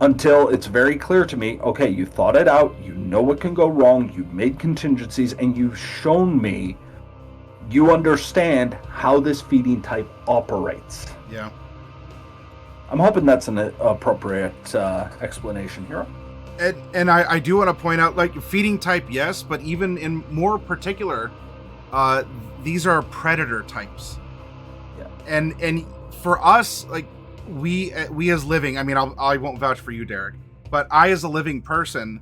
until it's very clear to me, okay, you thought it out, you know what can go wrong, you've made contingencies, and you've shown me you understand how this feeding type operates. Yeah. I'm hoping that's an appropriate explanation here. And I do want to point out, like, feeding type, yes, but even in more particular, these are predator types. And for us, like, we as living, I mean, I won't vouch for you, Derek, but I as a living person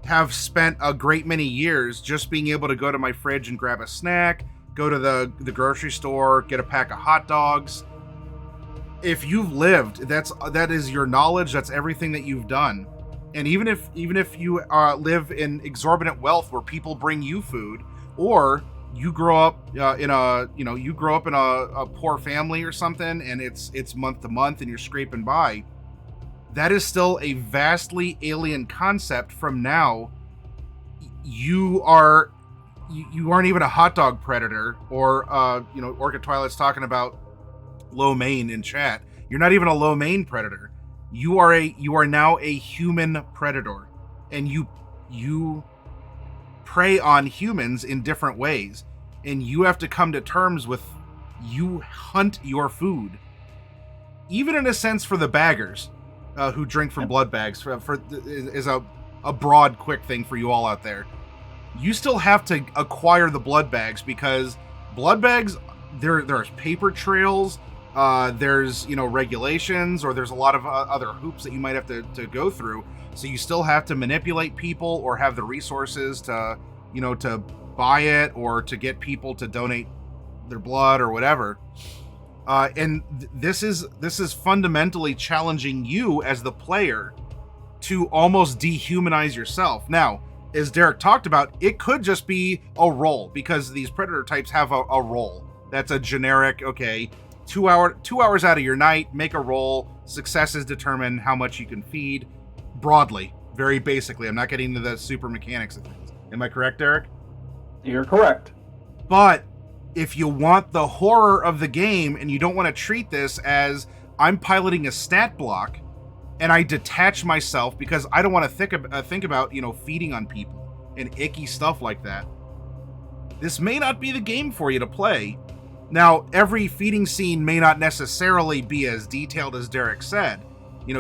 have spent a great many years just being able to go to my fridge and grab a snack, go to the grocery store, get a pack of hot dogs. If you've lived, that is your knowledge, that's everything that you've done. And even if you live in exorbitant wealth where people bring you food, or you grow up in a poor family or something, and it's month to month and you're scraping by, that is still a vastly alien concept from now. You aren't even a hot dog predator, or Orchid Twilight's talking about lo mein in chat. You're not even a lo mein predator. You are now a human predator, and you prey on humans in different ways, and you have to come to terms with, you hunt your food, even in a sense for the baggers who drink from blood bags. Is a broad, quick thing for you all out there. You still have to acquire the blood bags, because blood bags, there's paper trails, there's regulations, or there's a lot of other hoops that you might have to go through. So you still have to manipulate people, or have the resources to buy it, or to get people to donate their blood or whatever. And this is fundamentally challenging you as the player to almost dehumanize yourself. Now, as Derek talked about, it could just be a roll, because these predator types have a roll. That's a generic, okay, 2 hours out of your night, make a roll. Successes determine how much you can feed. Broadly, very basically. I'm not getting into the super mechanics of things. Am I correct, Derek? You're correct. But if you want the horror of the game, and you don't want to treat this as, I'm piloting a stat block and I detach myself because I don't want to think about feeding on people and icky stuff like that, this may not be the game for you to play. Now, every feeding scene may not necessarily be as detailed as Derek said.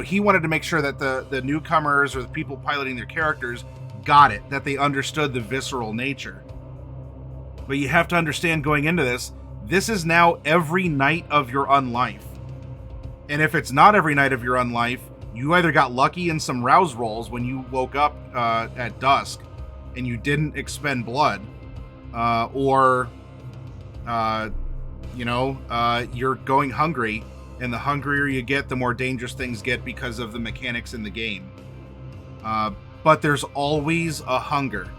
He wanted to make sure that the newcomers, or the people piloting their characters, got it, that they understood the visceral nature. But you have to understand, going into this is now every night of your unlife. And if it's not every night of your unlife, you either got lucky in some rouse rolls when you woke up at dusk and you didn't expend blood, or you're going hungry, and the hungrier you get, the more dangerous things get because of the mechanics in the game. But there's always a hunger.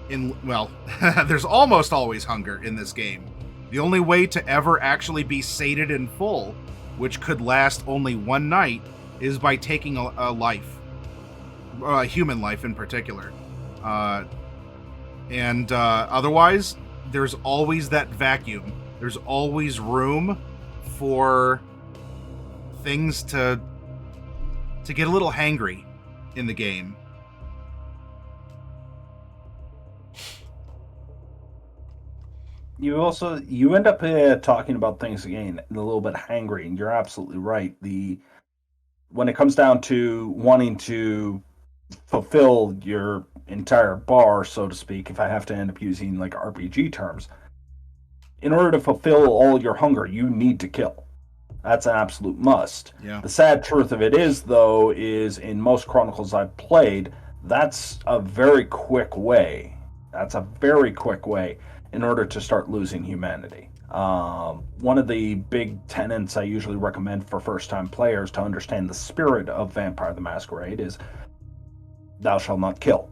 There's almost always hunger in this game. The only way to ever actually be sated in full, which could last only one night, is by taking a life, a human life in particular. Otherwise, there's always that vacuum. There's always room for things to get a little hangry in the game. You end up talking about things again a little bit hangry, and you're absolutely right. When it comes down to wanting to fulfill your entire bar, so to speak, if I have to end up using like RPG terms, in order to fulfill all your hunger, you need to kill. That's an absolute must. Yeah. The sad truth of it is, though, is in most Chronicles I've played, that's a very quick way. In order to start losing humanity. One of the big tenets I usually recommend for first-time players to understand the spirit of Vampire the Masquerade is, thou shalt not kill.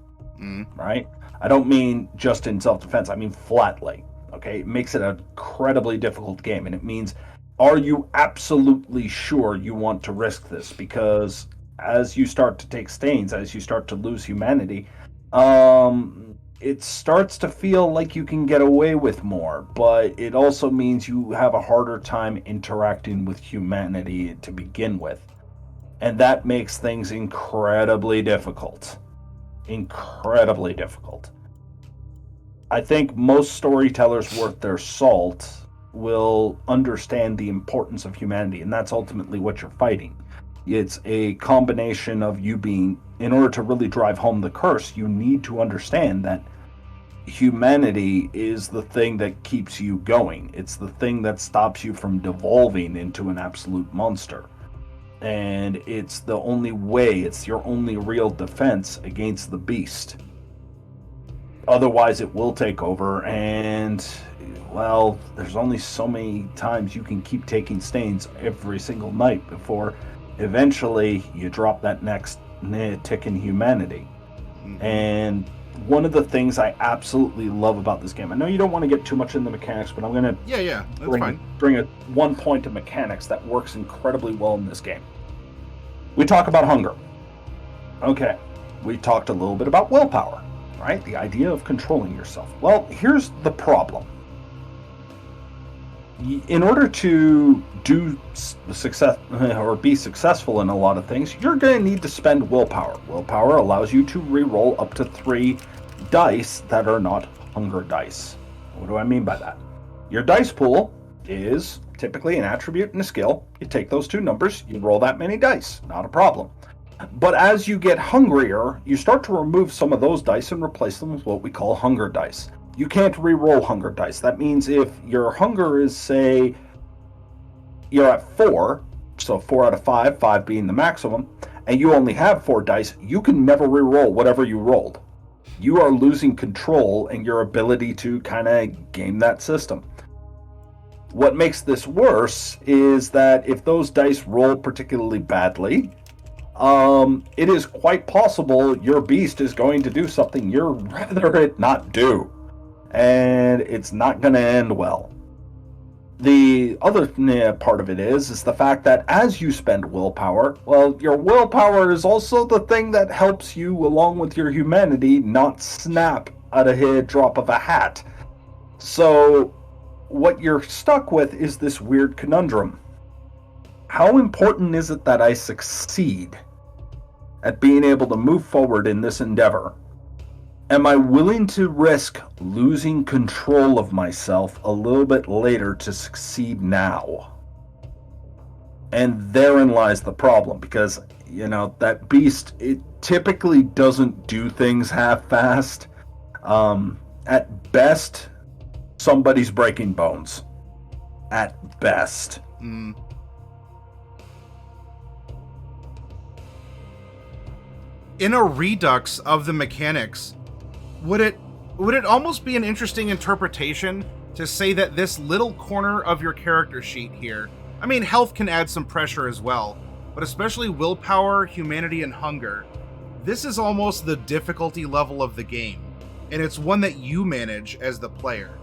Right? I don't mean just in self-defense, I mean flatly. Okay? It makes it an incredibly difficult game, and it means, are you absolutely sure you want to risk this? Because as you start to take stains, as you start to lose humanity, it starts to feel like you can get away with more, but it also means you have a harder time interacting with humanity to begin with. And that makes things incredibly difficult. Incredibly difficult. I think most storytellers worth their salt will understand the importance of humanity, and that's ultimately what you're fighting. It's a combination of you being, in order to really drive home the curse, you need to understand that humanity is the thing that keeps you going. It's the thing that stops you from devolving into an absolute monster. And it's the only way, it's your only real defense against the beast. Otherwise, it will take over, and, well, there's only so many times you can keep taking stains every single night before eventually you drop that next tick in humanity. Mm-hmm. And one of the things I absolutely love about this game, I know you don't want to get too much into mechanics, but I'm going to bring a 1 point of mechanics that works incredibly well in this game. We talk about hunger. Okay, we talked a little bit about willpower, right? The idea of controlling yourself. Well, here's the problem. In order to do success or be successful in a lot of things, you're going to need to spend willpower. Willpower allows you to re-roll up to 3 dice that are not hunger dice. What do I mean by that? Your dice pool is typically an attribute and a skill. You take those 2 numbers, you roll that many dice, not a problem. But as you get hungrier, you start to remove some of those dice and replace them with what we call hunger dice. You can't re-roll hunger dice. That means if your hunger is, say, you're at 4, so 4 out of 5, 5 being the maximum, and you only have 4 dice, you can never re-roll whatever you rolled. You are losing control and your ability to kind of game that system. What makes this worse is that if those dice roll particularly badly, it is quite possible your beast is going to do something you'd rather it not do. And it's not going to end well. The other part of it is the fact that as you spend willpower, well, your willpower is also the thing that helps you, along with your humanity, not snap at a drop of a hat. So what you're stuck with is this weird conundrum. How important is it that I succeed at being able to move forward in this endeavor? Am I willing to risk losing control of myself a little bit later to succeed now? And therein lies the problem, because, that beast, it typically doesn't do things half-assed. At best, somebody's breaking bones. At best. Mm. In a redux of the mechanics, would it almost be an interesting interpretation to say that this little corner of your character sheet here, I mean, health can add some pressure as well, but especially willpower, humanity, and hunger, this is almost the difficulty level of the game, and it's one that you manage as the player.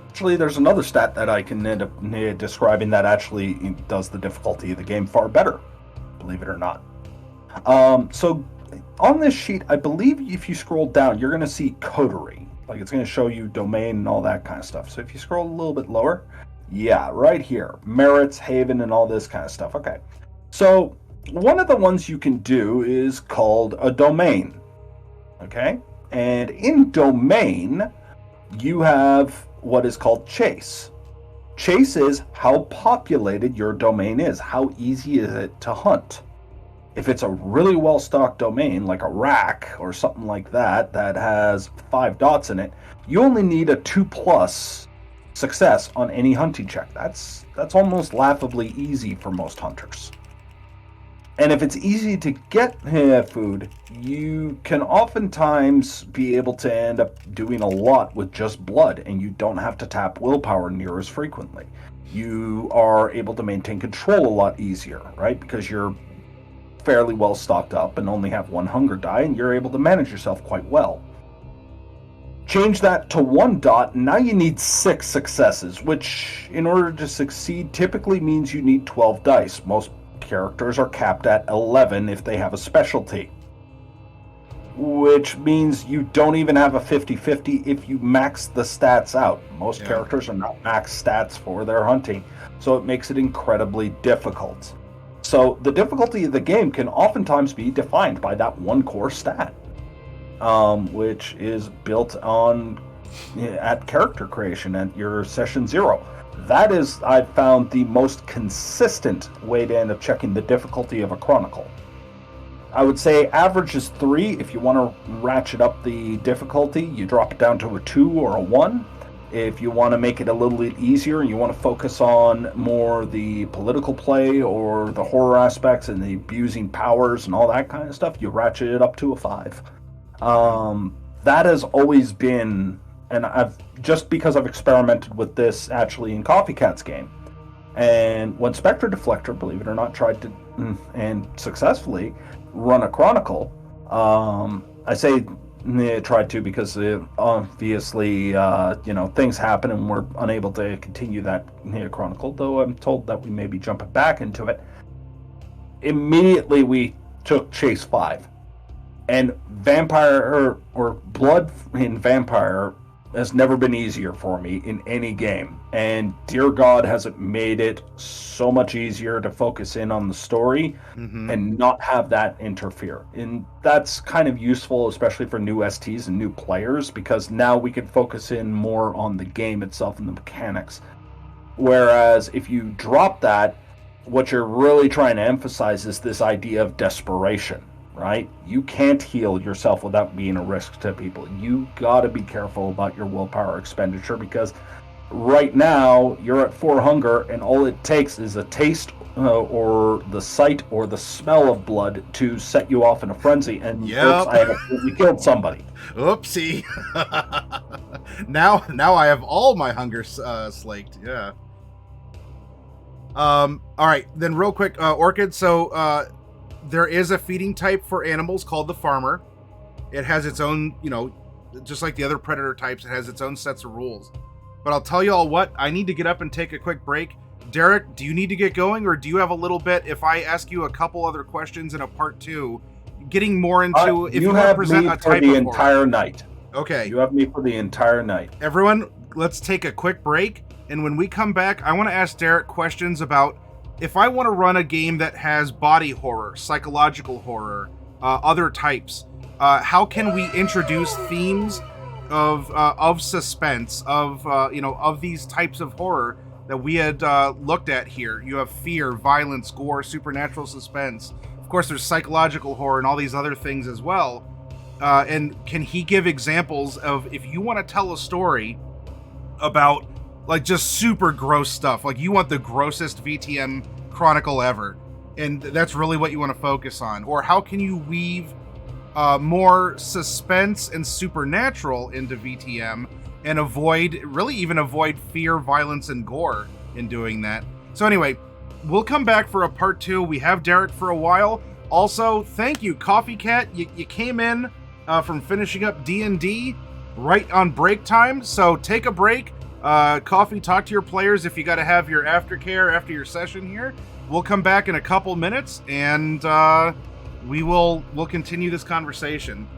Actually, there's another stat that I can end up describing that actually does the difficulty of the game far better, believe it or not. So on this sheet, I believe if you scroll down, you're going to see coterie. Like, it's going to show you domain and all that kind of stuff. So if you scroll a little bit lower, yeah, right here, merits, haven, and all this kind of stuff. Okay. So one of the ones you can do is called a domain. Okay. And in domain, you have what is called chase. Chase is how populated your domain is. How easy is it to hunt? If it's a really well-stocked domain, like a rack or something like that, that has 5 dots in it, you only need a 2+ success on any hunting check. That's almost laughably easy for most hunters. And if it's easy to get food, you can oftentimes be able to end up doing a lot with just blood, and you don't have to tap willpower near as frequently. You are able to maintain control a lot easier, right? Because you're fairly well stocked up and only have 1 hunger die, and you're able to manage yourself quite well. Change that to 1 dot, and now you need 6 successes, which in order to succeed typically means you need 12 dice. Most characters are capped at 11 if they have a specialty, which means you don't even have a 50-50 if you max the stats out. Most characters are not max stats for their hunting, so it makes it incredibly difficult. So the difficulty of the game can oftentimes be defined by that 1 core stat, which is built on at character creation at your session 0. That is, I've found, the most consistent way to end up checking the difficulty of a chronicle. I would say average is 3. If you want to ratchet up the difficulty, you drop it down to a 2 or a 1. If you want to make it a little bit easier and you want to focus on more the political play or the horror aspects and the abusing powers and all that kind of stuff, you ratchet it up to a 5. That has always been, and I've just because I've experimented with this actually in Coffee Cat's game. And when Spectre Deflector, believe it or not, tried to, and successfully, run a Chronicle, I say tried to because obviously, things happen and we're unable to continue that Chronicle, though I'm told that we may be jumping back into it. Immediately we took Chase 5. And Vampire, or Blood in Vampire, has never been easier for me in any game. And dear God, has it made it so much easier to focus in on the story and not have that interfere. And that's kind of useful, especially for new STs and new players, because now we can focus in more on the game itself and the mechanics. Whereas if you drop that, what you're really trying to emphasize is this idea of desperation. Right? You can't heal yourself without being a risk to people. You got to be careful about your willpower expenditure, because right now you're at 4 hunger and all it takes is a taste or the sight or the smell of blood to set you off in a frenzy. And oops, I have absolutely killed somebody. Oopsie. now I have all my hunger slaked. Yeah. All right, then real quick, Orchid. So there is a feeding type for animals called the farmer. It has its own, just like the other predator types, it has its own sets of rules. But I'll tell you all what, I need to get up and take a quick break. Derek, do you need to get going, or do you have a little bit, if I ask you a couple other questions in a part 2, getting more into, if you want to present a type of horror? You have me for the entire night. Okay. You have me for the entire night. Everyone, let's take a quick break, and when we come back, I want to ask Derek questions about if I want to run a game that has body horror, psychological horror, other types, how can we introduce themes of suspense, of these types of horror that we had looked at here? You have fear, violence, gore, supernatural suspense. Of course, there's psychological horror and all these other things as well. And can he give examples of, if you want to tell a story about like just super gross stuff, like you want the grossest VtM chronicle ever, and that's really what you want to focus on, or how can you weave more suspense and supernatural into VtM and avoid fear, violence, and gore in doing that? So anyway, we'll come back for a part 2. We have Derek for a while. Also, thank you, Coffee Cat. You came in from finishing up D&D right on break time, so take a break. Coffee, talk to your players if you got to have your aftercare after your session here. We'll come back in a couple minutes, and we'll continue this conversation.